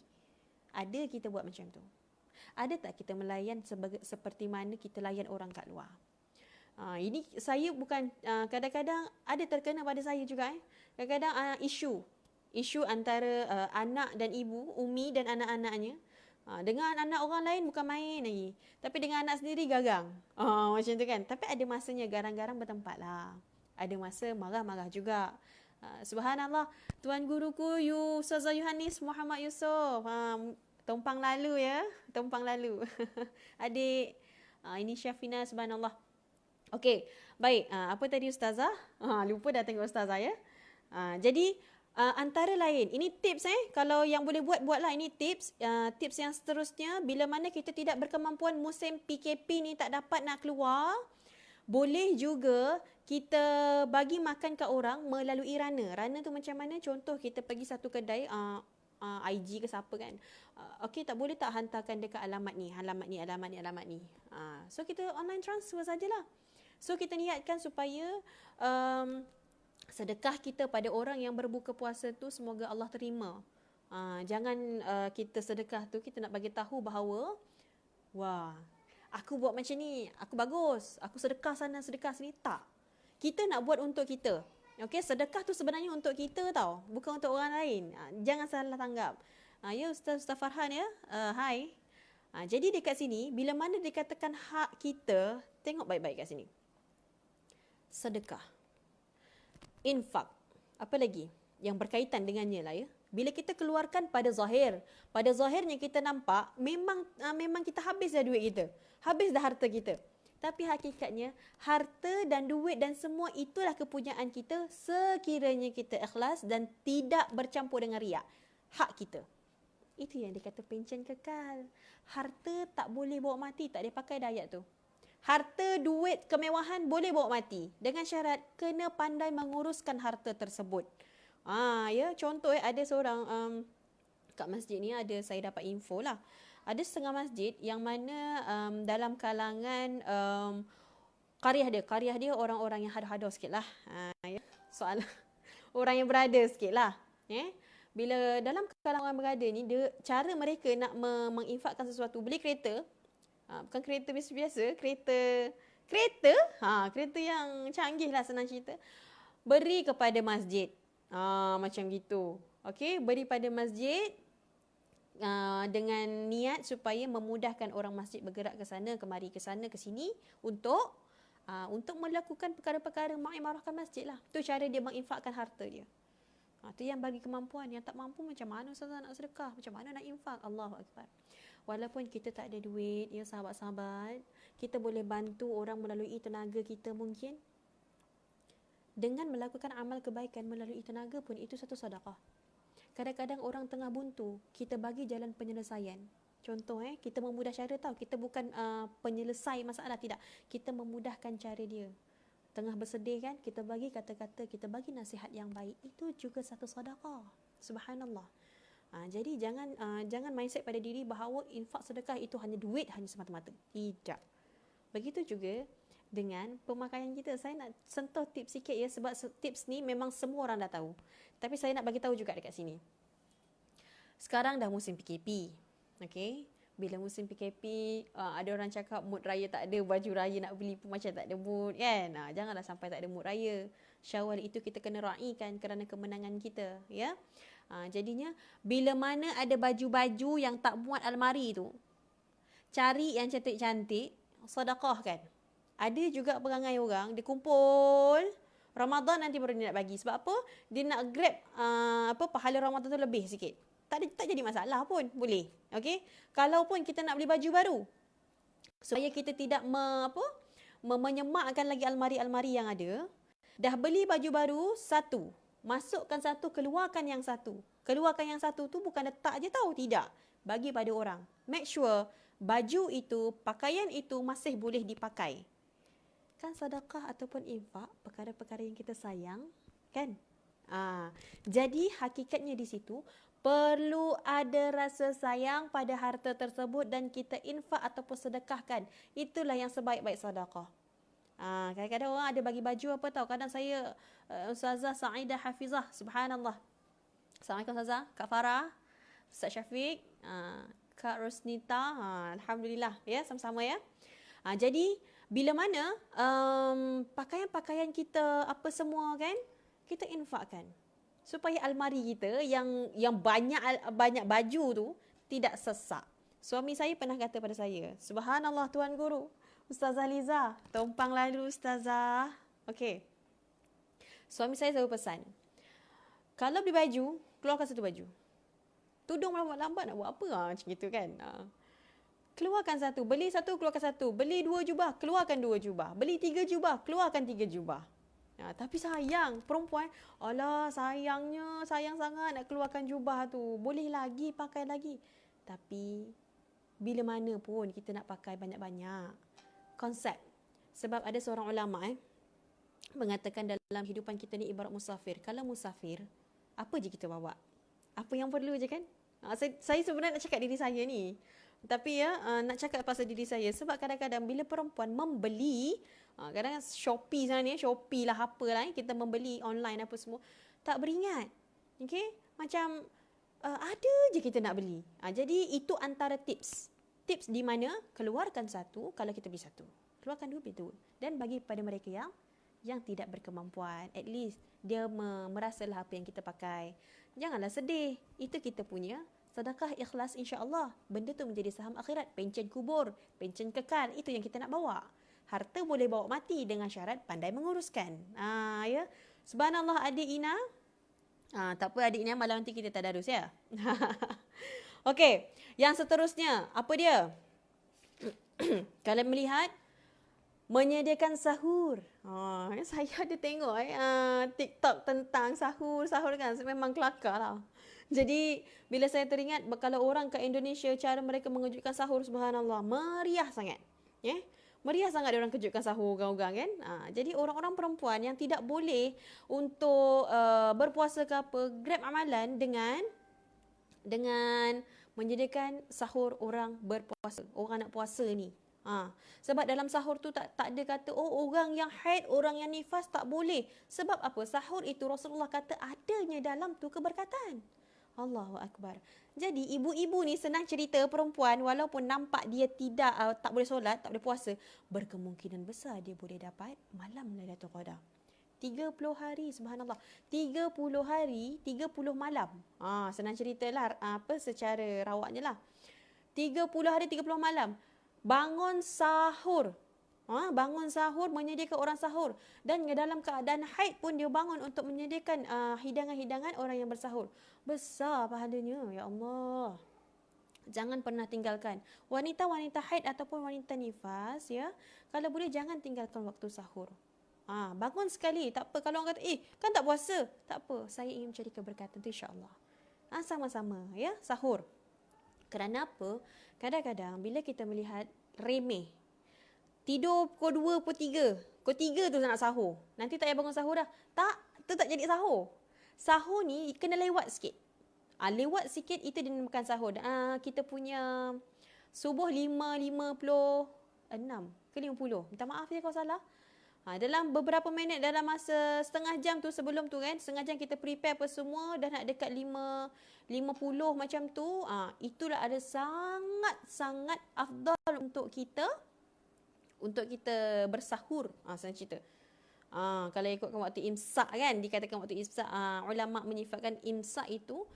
ada kita buat macam tu? Ada tak kita melayan seperti mana kita layan orang kat luar? Ini saya bukan, kadang-kadang ada terkena pada saya juga. Kadang-kadang isu antara anak dan ibu, umi dan anak-anaknya. Dengan anak orang lain bukan main lagi. Tapi dengan anak sendiri gagang. Macam tu kan. Tapi ada masanya garang-garang bertempat lah. Ada masa marah-marah juga. Subhanallah. Tuan guruku, Ustazah Yohanis Muhammad Yusof. Tumpang lalu ya. Tumpang lalu. Adik. Ini Syafina, subhanallah. Okey. Baik. Apa tadi Ustazah? Lupa dah tengok Ustazah ya. Jadi, antara lain, ini tips kalau yang boleh buatlah. Ini tips. Tips yang seterusnya, bila mana kita tidak berkemampuan musim PKP ni tak dapat nak keluar, boleh juga kita bagi makan kat orang melalui Rana. Rana tu macam mana? Contoh kita pergi satu kedai, IG ke siapa kan. Okey, tak boleh tak hantarkan dekat alamat ni. So kita online transfer sajalah. So kita niatkan supaya sedekah kita pada orang yang berbuka puasa tu semoga Allah terima. Jangan kita sedekah tu kita nak bagi tahu bahawa wah, aku buat macam ni, aku bagus, aku sedekah sana, sedekah sini. Tak. Kita nak buat untuk kita. Okey, sedekah tu sebenarnya untuk kita tau, bukan untuk orang lain. Jangan salah tanggap. Ya Ustaz Farhan ya. Hai. Jadi dekat sini bila mana dikatakan hak kita, tengok baik-baik kat sini. Sedekah, infak, apa lagi yang berkaitan dengannya lah ya. Bila kita keluarkan pada zahirnya kita nampak memang kita habis dah duit kita, habis dah harta kita. Tapi hakikatnya harta dan duit dan semua itulah kepunyaan kita sekiranya kita ikhlas dan tidak bercampur dengan riak. Hak kita. Itu yang dikata pencen kekal. Harta tak boleh bawa mati, tak dia pakai dah ayat tu. Harta, duit, kemewahan boleh bawa mati. Dengan syarat kena pandai menguruskan harta tersebut. Ya, contoh ada seorang kat masjid ni ada saya dapat info lah. Ada setengah masjid yang mana dalam kalangan qaryah dia orang-orang yang hada-hada sikit lah. Ya, soal orang yang berada sikit lah. Bila dalam kalangan berada ni, cara mereka nak menginfakkan sesuatu, beli kereta, bukan kereta biasa-biasa, kereta yang canggih lah senang cerita, beri kepada masjid. Macam gitu. Okey, beri pada masjid dengan niat supaya memudahkan orang masjid bergerak ke sana kemari, ke sana ke sini untuk melakukan perkara-perkara mengimarahkan masjid lah. Tu cara dia menginfakkan harta dia. Tu yang bagi kemampuan. Yang tak mampu macam mana Ustazah nak sedekah? Macam mana nak infak? Allahu Akbar. Walaupun kita tak ada duit, ya sahabat-sahabat, kita boleh bantu orang melalui tenaga kita mungkin. Dengan melakukan amal kebaikan melalui tenaga pun itu satu sedekah. Kadang-kadang orang tengah buntu, kita bagi jalan penyelesaian. Contoh kita memudah cara tau. Kita bukan penyelesai masalah, tidak. Kita memudahkan cara dia. Tengah bersedih kan, kita bagi kata-kata, kita bagi nasihat yang baik. Itu juga satu sedekah. Subhanallah. Jadi jangan mindset pada diri bahawa infak sedekah itu hanya duit, hanya semata-mata. Tidak. Begitu juga dengan pemakaian kita. Saya nak sentuh tips sikit ya, sebab tips ni memang semua orang dah tahu. Tapi saya nak bagi tahu juga dekat sini. Sekarang dah musim PKP. Okey. Bila musim PKP, ada orang cakap mood raya tak ada, baju raya nak beli pun macam tak ada mood kan. Janganlah sampai tak ada mood raya. Syawal itu kita kena raikan kerana kemenangan kita, ya. Jadinya bila mana ada baju-baju yang tak muat almari tu, cari yang cantik-cantik, sedekahkan. Ada juga perangai orang, dia kumpul Ramadan nanti baru dia nak bagi. Sebab apa? Dia nak grab pahala Ramadan tu lebih sikit. Tak jadi masalah pun, boleh. Okey. Kalau pun kita nak beli baju baru, supaya kita tidak menyemakkan lagi almari-almari yang ada, dah beli baju baru satu, masukkan satu, keluarkan yang satu. Keluarkan yang satu tu bukan letak je tahu, tidak. Bagi pada orang. Make sure baju itu, pakaian itu masih boleh dipakai. Kan sedekah ataupun infak, perkara-perkara yang kita sayang, kan? Jadi hakikatnya di situ, perlu ada rasa sayang pada harta tersebut dan kita infak ataupun sedekahkan. Itulah yang sebaik-baik sedekah. Kadang-kadang orang ada bagi baju apa tahu. Kadang saya Ustazah Sa'idah Hafizah, subhanallah. Assalamualaikum Ustazah, Kak Farah, Ustaz Syafiq, Kak Rosnita, alhamdulillah ya, sama-sama ya. Jadi bila mana pakaian-pakaian kita apa semua kan, kita infakkan. Supaya almari kita yang banyak baju tu tidak sesak. Suami saya pernah kata pada saya, subhanallah Tuan Guru, Ustazah Liza, tumpang lalu Ustazah. Okey. Suami saya selalu pesan, kalau beli baju, keluarkan satu baju. Tudung lambat-lambat nak buat apa macam gitu kan. Keluarkan satu, beli satu, keluarkan satu. Beli 2 jubah, keluarkan 2 jubah. Beli 3 jubah, keluarkan 3 jubah. Tapi sayang, perempuan, alah sayang sangat nak keluarkan jubah tu. Boleh lagi, pakai lagi. Tapi, bila mana pun kita nak pakai banyak-banyak. Konsep. Sebab ada seorang ulama mengatakan dalam hidupan kita ni ibarat musafir. Kalau musafir, apa je kita bawa? Apa yang perlu je kan? Saya sebenarnya nak cakap diri saya ni. Tapi nak cakap pasal diri saya. Sebab kadang-kadang bila perempuan membeli, kadang-kadang Shopee sana ni, Shopee lah apalah, kita membeli online apa semua, tak beringat. Okay? Macam ada je kita nak beli. Jadi itu antara tips. Tips di mana keluarkan satu kalau kita beli satu. Keluarkan dua, beli dua. Dan bagi pada mereka yang tidak berkemampuan, at least dia merasalah apa yang kita pakai. Janganlah sedih. Itu kita punya sedekah ikhlas, insya-Allah. Benda tu menjadi saham akhirat, pencen kubur, pencen kekal. Itu yang kita nak bawa. Harta boleh bawa mati dengan syarat pandai menguruskan. Ya. Subhanallah adik Ina. Tak apa adik Ina, malam nanti kita tadarus ya. Okey, yang seterusnya apa dia? Kalau melihat menyediakan sahur. Saya ada tengok TikTok tentang sahur kan. Memang kelakar lah. Jadi bila saya teringat kalau orang ke Indonesia cara mereka mengejutkan sahur, subhanallah, meriah sangat. Meriah sangat orang kejutkan sahur orang-orang kan. Jadi orang-orang perempuan yang tidak boleh untuk berpuasa ke apa, grab amalan dengan menyediakan sahur orang berpuasa, orang nak puasa ni. Sebab dalam sahur tu tak ada kata orang yang haid, orang yang nifas tak boleh. Sebab apa? Sahur itu Rasulullah kata adanya dalam tu keberkatan. Allahu Akbar. Jadi ibu-ibu ni senang cerita perempuan walaupun nampak dia tak boleh solat, tak boleh puasa, berkemungkinan besar dia boleh dapat malam Lailatul Qadar. 30 hari, subhanallah. 30 hari, 30 malam. Senang ceritalah secara rawaknya lah. 30 hari, 30 malam. Bangun sahur. Bangun sahur, menyediakan orang sahur. Dan dalam keadaan haid pun dia bangun untuk menyediakan hidangan-hidangan orang yang bersahur. Besar pahalanya, ya Allah. Jangan pernah tinggalkan. Wanita-wanita haid ataupun wanita nifas, ya, kalau boleh jangan tinggalkan waktu sahur. Bangun sekali, tak apa. Kalau orang kata, kan tak puasa. Tak apa, saya ingin mencari keberkatan tu, insyaAllah. Sama-sama, ya, sahur. Kerana apa? Kadang-kadang bila kita melihat remeh, tidur pukul 2, pukul 3. Pukul 3 tu nak sahur. Nanti tak payah bangun sahur dah. Tu tak jadi sahur. Sahur ni kena lewat sikit. Lewat sikit itu dinamakan sahur. Kita punya subuh 5.56 ke 50. Minta maaf ya kalau salah. Dalam beberapa minit, dalam masa setengah jam tu sebelum tu kan, setengah jam kita prepare apa semua, dah nak dekat 5.50 macam tu, itulah ada sangat-sangat afdal untuk kita bersahur. Senang cerita. Kalau ikutkan waktu imsak kan, dikatakan waktu imsak, ulama menyifatkan imsak itu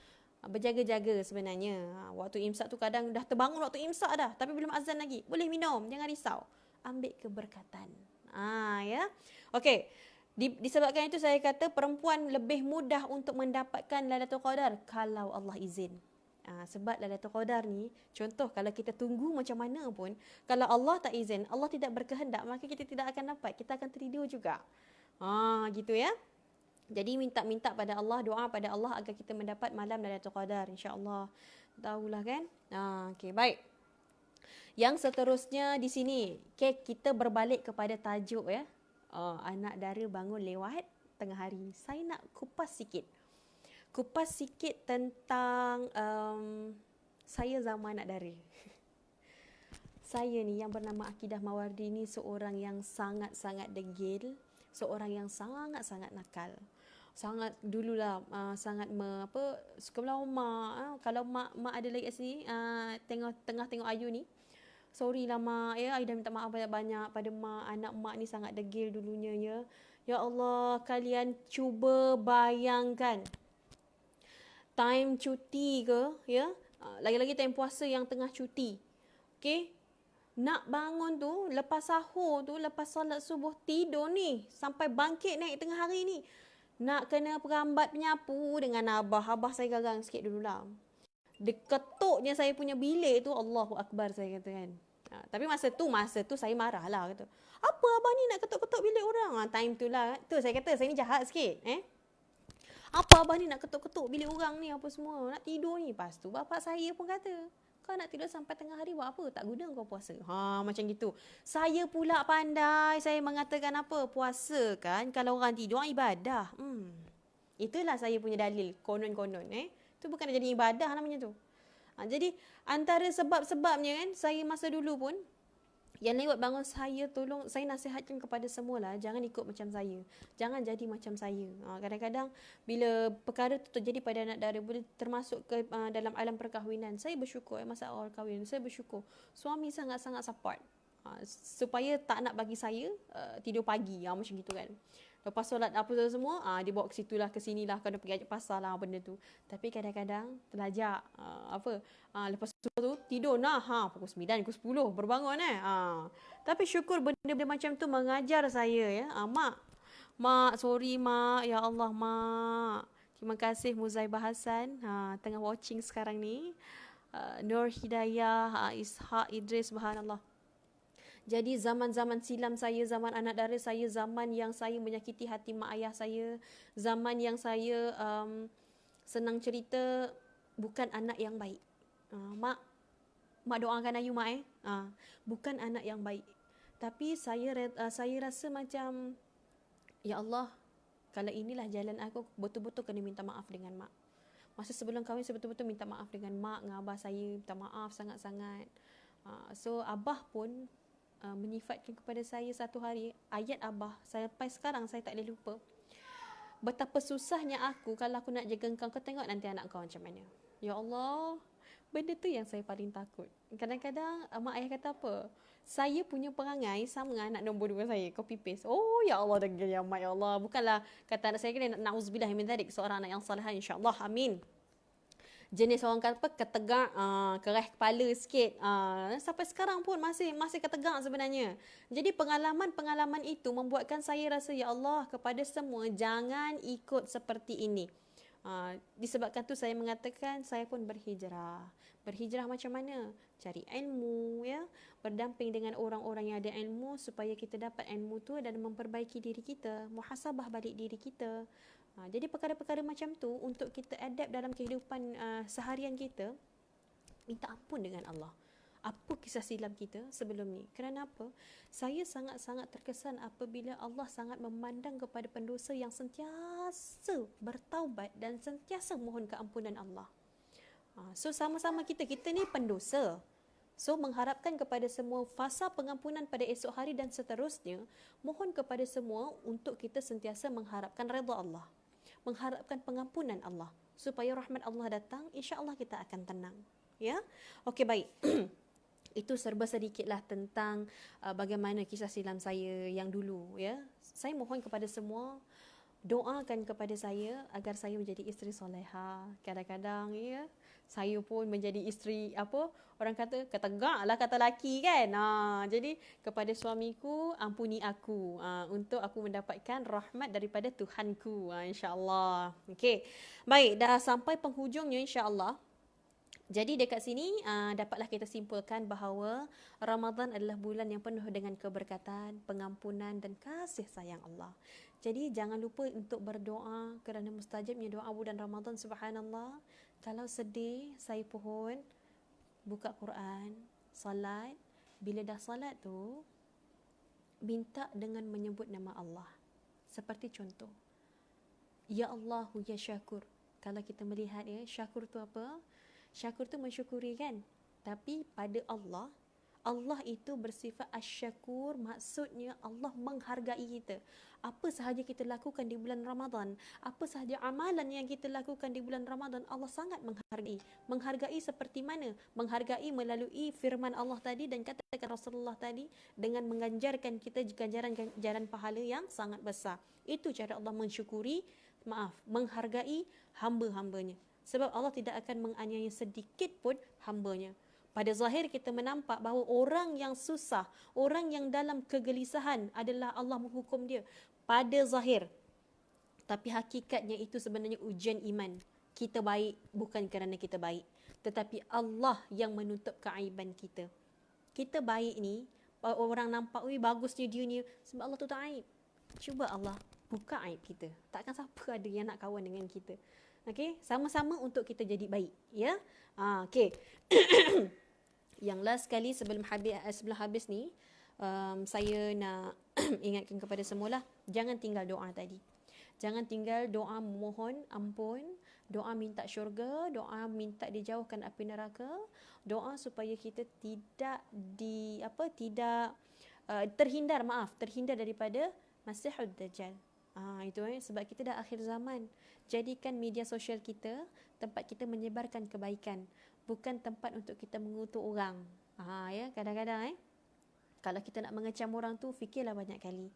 berjaga-jaga sebenarnya. Waktu imsak tu kadang dah terbangun waktu imsak dah, tapi belum azan lagi. Boleh minum, jangan risau. Ambil keberkatan. Ya. Okey. Disebabkan itu saya kata perempuan lebih mudah untuk mendapatkan Lailatul Qadar kalau Allah izin. Sebab Lailatul Qadar ni, contoh kalau kita tunggu macam mana pun, kalau Allah tak izin, Allah tidak berkehendak, maka kita tidak akan dapat. Kita akan tertidur juga. Gitu ya. Jadi minta pada Allah, doa pada Allah agar kita mendapat malam Lailatul Qadar, insya-Allah. Tahulah kan? Okey, baik. Yang seterusnya di sini, kita berbalik kepada tajuk ya. Anak dara bangun lewat tengah hari. Saya nak kupas sikit tentang saya zaman anak dara. Saya ni yang bernama Akidah Mawardi ni seorang yang sangat-sangat degil, seorang yang sangat-sangat nakal. Sangat dululah sangat suka melawan mak. Kalau mak ada lagi kat sini tengok Ayu ni. Sorry lah mak, ya, Ayu dah minta maaf banyak-banyak pada mak. Anak mak ni sangat degil dulunya ya. Ya Allah, kalian cuba bayangkan time cuti ke, ya. Lagi-lagi time puasa yang tengah cuti. Okey. Nak bangun tu, lepas sahur tu, lepas solat subuh tidur ni, sampai bangkit naik tengah hari ni. Nak kena perambat penyapu dengan abah. Abah saya garang sikit dululah. Diketuknya saya punya bilik tu, Allahu Akbar saya kata kan. Tapi masa tu saya marah lah kata. Apa abah ni nak ketuk-ketuk bilik orang? Time tu lah. Tu saya kata saya ni jahat sikit. Apa abah ni nak ketuk-ketuk bilik orang ni apa semua? Nak tidur ni. Lepas tu bapak saya pun kata, kau nak tidur sampai tengah hari buat apa? Tak guna kau puasa. Macam gitu. Saya pula pandai. Saya mengatakan apa? Puasa kan kalau orang tidur ibadah. Itulah saya punya dalil. Konon-konon. Itu bukan nak jadi ibadah namanya tu. Jadi antara sebab-sebabnya kan, saya masa dulu pun yang lewat bangun saya, tolong saya nasihatkan kepada semualah, jangan ikut macam saya. Jangan jadi macam saya. Kadang-kadang bila perkara tu terjadi pada anak dara, boleh termasuk ke dalam alam perkahwinan, saya bersyukur masa awal kahwin, saya bersyukur suami sangat-sangat support. Supaya tak nak bagi saya tidur pagi, macam gitu kan. Lepas solat apa semua, dia bawa ke situlah, ke sinilah, kena pergi ajak pasar lah benda tu. Tapi kadang-kadang terlajak lepas tu tidur pukul 9, pukul 10 berbangun Tapi syukur benda-benda macam tu mengajar saya ya. Mak, sorry mak, ya Allah mak. Terima kasih Muzaibah Hasan tengah watching sekarang ni. Nur Hidayah, Ishak Idris, subhanallah. Jadi zaman-zaman silam saya, zaman anak dara saya, zaman yang saya menyakiti hati mak ayah saya, zaman yang saya senang cerita bukan anak yang baik. Mak doakan Ayu mak bukan anak yang baik. Tapi saya rasa macam ya Allah, kalau inilah jalan aku, betul-betul kena minta maaf dengan mak. Masa sebelum kahwin saya betul-betul minta maaf dengan mak, dengan abah saya, minta maaf sangat-sangat. So abah pun menyifatkan kepada saya satu hari ayat abah, sampai sekarang saya tak boleh lupa. Betapa susahnya aku kalau aku nak jaga kau tengok nanti anak kau macam mana. Ya Allah, Benda tu yang saya paling takut. Kadang-kadang mak ayah kata apa? Saya punya perangai sama dengan anak nombor 2 saya. Copy paste. Oh ya Allah, dah ya mak ya Allah. Bukanlah kata anak saya kena na'udzubillah min dzalik, seorang anak yang salihah insya-Allah. Amin. Jenis orang kata apa, ketegak, kerah kepala sikit. Sampai sekarang pun masih ketegak sebenarnya. Jadi pengalaman-pengalaman itu membuatkan saya rasa, ya Allah, kepada semua jangan ikut seperti ini. Disebabkan tu saya mengatakan saya pun berhijrah. Berhijrah macam mana? Cari ilmu, ya, berdamping dengan orang-orang yang ada ilmu supaya kita dapat ilmu tu dan memperbaiki diri kita, muhasabah balik diri kita. Jadi perkara-perkara macam tu untuk kita adapt dalam kehidupan seharian kita, minta ampun dengan Allah. Apa kisah silam kita sebelum ni? Kerana apa? Saya sangat-sangat terkesan apabila Allah sangat memandang kepada pendosa yang sentiasa bertaubat dan sentiasa mohon keampunan Allah. So sama-sama kita ni pendosa. So mengharapkan kepada semua fasa pengampunan pada esok hari dan seterusnya, mohon kepada semua untuk kita sentiasa mengharapkan redha Allah, mengharapkan pengampunan Allah, supaya rahmat Allah datang, insya-Allah kita akan tenang. Ya, okey, baik. Itu serba sedikitlah tentang bagaimana kisah silam saya yang dulu. Ya, saya mohon kepada semua doakan kepada saya agar saya menjadi isteri soleha. Kadang-kadang ya, saya pun menjadi isteri orang kata ketegaklah kata laki kan. Jadi kepada suamiku, ampuni aku untuk aku mendapatkan rahmat daripada Tuhanku, insya-Allah. Okey. Baik, dah sampai penghujungnya insya-Allah. Jadi dekat sini dapatlah kita simpulkan bahawa Ramadan adalah bulan yang penuh dengan keberkatan, pengampunan dan kasih sayang Allah. Jadi jangan lupa untuk berdoa kerana mustajabnya doa bulan Ramadan. Subhanallah. Kalau sedih, saya pohon buka Quran, salat. Bila dah salat tu, minta dengan menyebut nama Allah. Seperti contoh, Ya Allahu ya Syakur. Kalau kita melihat ya, Syakur tu apa? Syakur tu mensyukuri kan? Tapi pada Allah, Allah itu bersifat asy-syakur, maksudnya Allah menghargai kita. Apa sahaja kita lakukan di bulan Ramadan, apa sahaja amalan yang kita lakukan di bulan Ramadan, Allah sangat menghargai. Menghargai seperti mana? Menghargai melalui firman Allah tadi dan katakan Rasulullah tadi, dengan menganjarkan kita ganjaran pahala yang sangat besar. Itu cara Allah menghargai hamba-hambanya. Sebab Allah tidak akan menganiaya sedikit pun hambanya. Pada zahir kita menampak bahawa orang yang susah, orang yang dalam kegelisahan adalah Allah menghukum dia. Pada zahir. Tapi hakikatnya itu sebenarnya ujian iman. Kita baik bukan kerana kita baik, tetapi Allah yang menutup keaiban kita. Kita baik ni, orang nampak, bagusnya dia ni, sebab Allah tutup aib. Cuba Allah buka aib kita. Takkan siapa ada yang nak kawan dengan kita. Okey, sama-sama untuk kita jadi baik, ya. Okey. Yang last sekali sebelum habis ni, saya nak ingatkan kepada semualah, jangan tinggal doa tadi. Jangan tinggal doa mohon ampun, doa minta syurga, doa minta dijauhkan api neraka, doa supaya kita terhindar daripada Masihud Dajjal. Itu sebab kita dah akhir zaman. Jadikan media sosial kita tempat kita menyebarkan kebaikan, bukan tempat untuk kita mengutuk orang. Ya, kadang-kadang kalau kita nak mengecam orang tu, fikirlah banyak kali.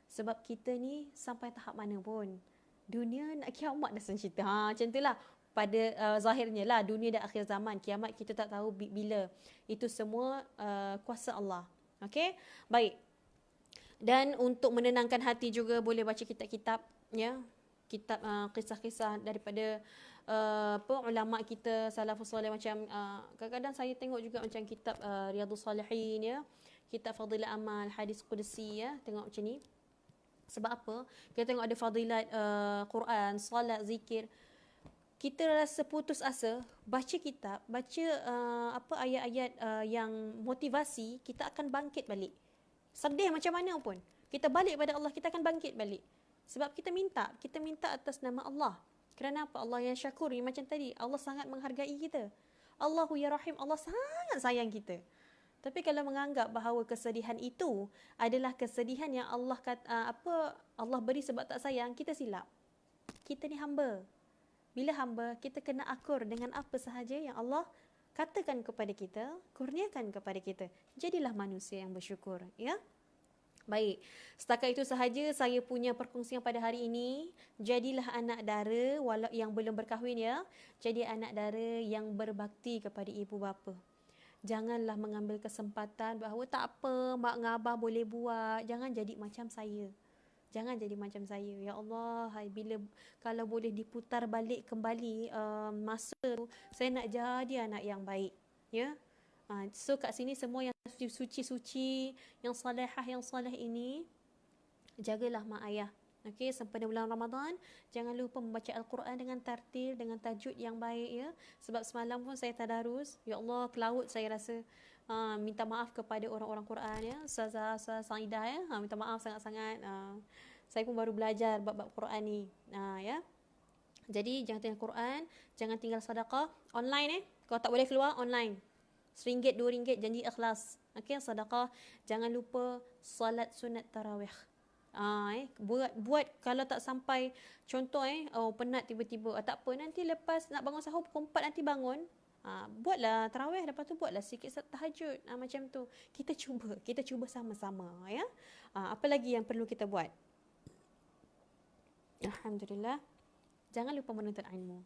Sebab kita ni sampai tahap mana pun, dunia nak kiamat dah sencita. Macam itulah pada zahirnya lah, dunia dah akhir zaman, kiamat kita tak tahu bila. Itu semua kuasa Allah. Okey, baik. Dan untuk menenangkan hati juga boleh baca kitab-kitab, ya, kitab kisah-kisah daripada ulama kita salafus soleh, macam kadang-kadang saya tengok juga macam kitab Riyadhus Salihin, ya, kitab Fadilat Amal, hadis qudsi, ya, tengok macam ni. Sebab apa? Kita tengok ada fadilat Quran, solat, zikir. Kita rasa putus asa, baca kitab, baca ayat-ayat yang motivasi, kita akan bangkit balik. Sedih macam mana pun, kita balik pada Allah, kita akan bangkit balik. Sebab kita minta atas nama Allah. Kerana apa? Allah yang syakur, macam tadi, Allah sangat menghargai kita. Allahu ya Rahim, Allah sangat sayang kita. Tapi kalau menganggap bahawa kesedihan itu adalah kesedihan yang Allah Allah beri sebab tak sayang, kita silap. Kita ni hamba. Bila hamba, kita kena akur dengan apa sahaja yang Allah katakan kepada kita, kurniakan kepada kita. Jadilah manusia yang bersyukur, ya. Baik, setakat itu sahaja saya punya perkongsian pada hari ini. Jadilah anak dara walau yang belum berkahwin, ya. Jadi anak dara yang berbakti kepada ibu bapa. Janganlah mengambil kesempatan bahawa tak apa, mak dengan abah boleh buat. Jangan jadi macam saya. Jangan jadi macam saya. Ya Allah, bila kalau boleh diputar balik kembali masa tu, saya nak jadi anak yang baik. Ya. So kat sini semua yang suci-suci, yang salihah, yang salih ini, jagalah mak ayah. Okey, sempena bulan Ramadan, jangan lupa membaca Al-Quran dengan tartil, dengan tajwid yang baik, ya. Sebab semalam pun saya tadarus, ya Allah, ke laut saya rasa. Minta maaf kepada orang-orang Quran, ya. Ustazah Saidah, ya. Minta maaf sangat-sangat. Saya pun baru belajar bab-bab Quran ni. Ya. Jadi jangan tinggal Quran, jangan tinggal sedekah online, kalau tak boleh keluar online. RM1, RM2 janji ikhlas. Okey, sedekah. Jangan lupa salat sunat tarawih. Buat kalau tak sampai contoh penat tiba-tiba, tak apa, nanti lepas nak bangun sahur pukul 4 nanti bangun, buatlah tarawih, lepas tu buatlah sikit tahajud, macam tu. Kita cuba sama-sama, ya. Apa lagi yang perlu kita buat? Alhamdulillah. Jangan lupa menuntut ilmu.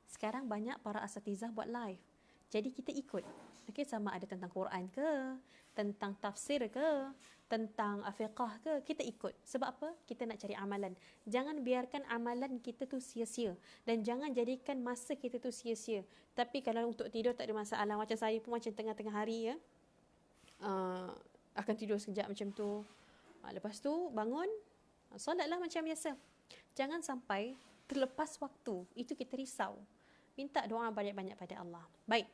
Sekarang banyak para asatizah buat live. Jadi kita ikut. Okey, sama ada tentang Quran ke, tentang tafsir ke, tentang fiqah ke, kita ikut. Sebab apa? Kita nak cari amalan. Jangan biarkan amalan kita tu sia-sia. Dan jangan jadikan masa kita tu sia-sia. Tapi kalau untuk tidur tak ada masalah. Macam saya pun macam tengah-tengah hari, ya. Akan tidur sekejap macam tu. Lepas tu bangun, solatlah macam biasa. Jangan sampai terlepas waktu. Itu kita risau. Minta doa banyak-banyak pada Allah. Baik.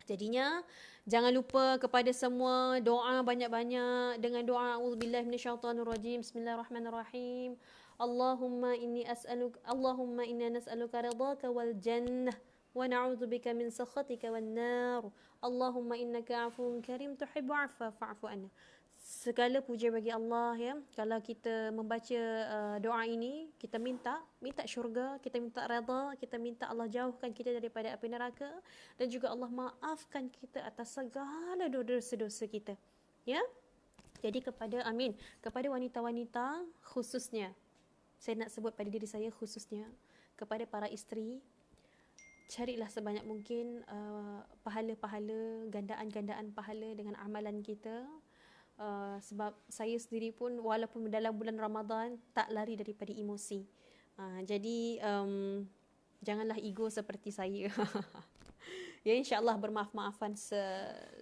Jadinya jangan lupa kepada semua doa banyak-banyak dengan doa auzubillahi minasyaitonirrajim. Bismillahirrahmanirrahim. Allahumma inna nas'aluka ridhaka wal jannah wa na'udzubika min sakhatika wan nar. Allahumma innaka 'afuwun karim tuhibbul 'afwa fa'fu anna. Segala puja bagi Allah, ya. Kalau kita membaca doa ini, kita minta syurga, kita minta redha, kita minta Allah jauhkan kita daripada api neraka, dan juga Allah maafkan kita atas segala dosa-dosa kita, ya. Jadi kepada wanita-wanita khususnya, saya nak sebut pada diri saya khususnya, kepada para isteri, carilah sebanyak mungkin pahala-pahala, gandaan-gandaan pahala dengan amalan kita. Sebab saya sendiri pun walaupun dalam bulan Ramadan tak lari daripada emosi. Jadi janganlah ego seperti saya. Ya, insya-Allah bermaaf-maafan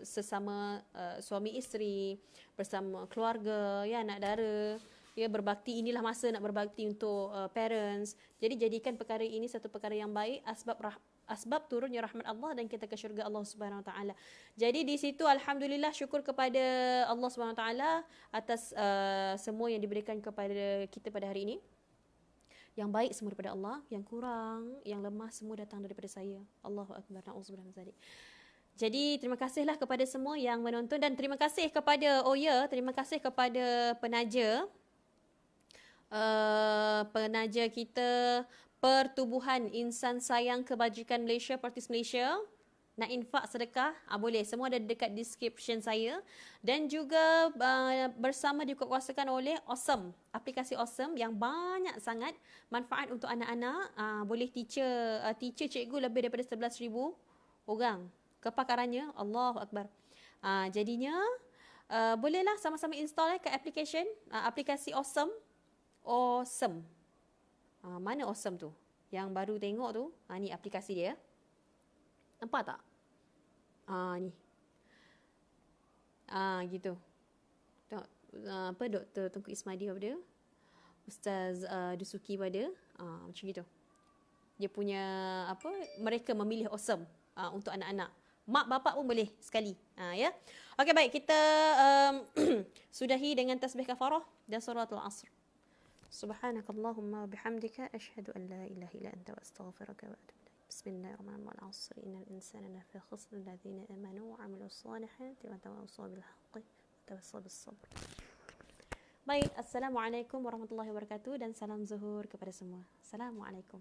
sesama suami isteri, bersama keluarga, ya, anak dara. Ya, berbakti, inilah masa nak berbakti untuk parents. Jadi jadikan perkara ini satu perkara yang baik, asbab turunnya rahmat Allah dan kita ke syurga Allah Subhanahu Wa Taala. Jadi di situ alhamdulillah syukur kepada Allah Subhanahu Wa Taala atas semua yang diberikan kepada kita pada hari ini. Yang baik semua daripada Allah, yang kurang, yang lemah semua datang daripada saya. Allahu akbar. Na'udzubillah min zalik. Jadi terima kasihlah kepada semua yang menonton, dan terima kasih kepada terima kasih kepada penaja kita, Pertubuhan Insan Sayang Kebajikan Malaysia, Partis Malaysia. Nak infak sedekah, boleh. Semua ada dekat description saya. Dan juga bersama dikuatkuasakan oleh Awesome, aplikasi Awesome yang banyak sangat manfaat untuk anak-anak. Boleh teacher cikgu lebih daripada 11,000 orang. Kepakarannya, Allahu Akbar. Jadinya bolehlah sama-sama install ke aplikasi Awesome. Mana Awesome tu? Yang baru tengok tu. Ni aplikasi dia. Nampak tak? Ni. Gitu. Dr. Tunku Ismadi pada Ustaz Dusuki pada macam gitu. Dia punya mereka memilih Awesome untuk anak-anak. Mak bapak pun boleh sekali. Ya. Okey, baik, kita sudahi dengan tasbih kafarah dan suratul Asr. Subhanakallahumma bihamdika asyhadu an la ilaha illa anta astaghfiruka wa atubu ilaik. Bismillahirrahmanirrahim. Wal 'asri innal insana lafi khusr alladziina amanu wa 'amilus solihati wa tawassaw bil haqqi wa tawassaw bis sabr. Baik, assalamualaikum warahmatullahi wabarakatuh dan salam zuhur kepada semua. Assalamualaikum.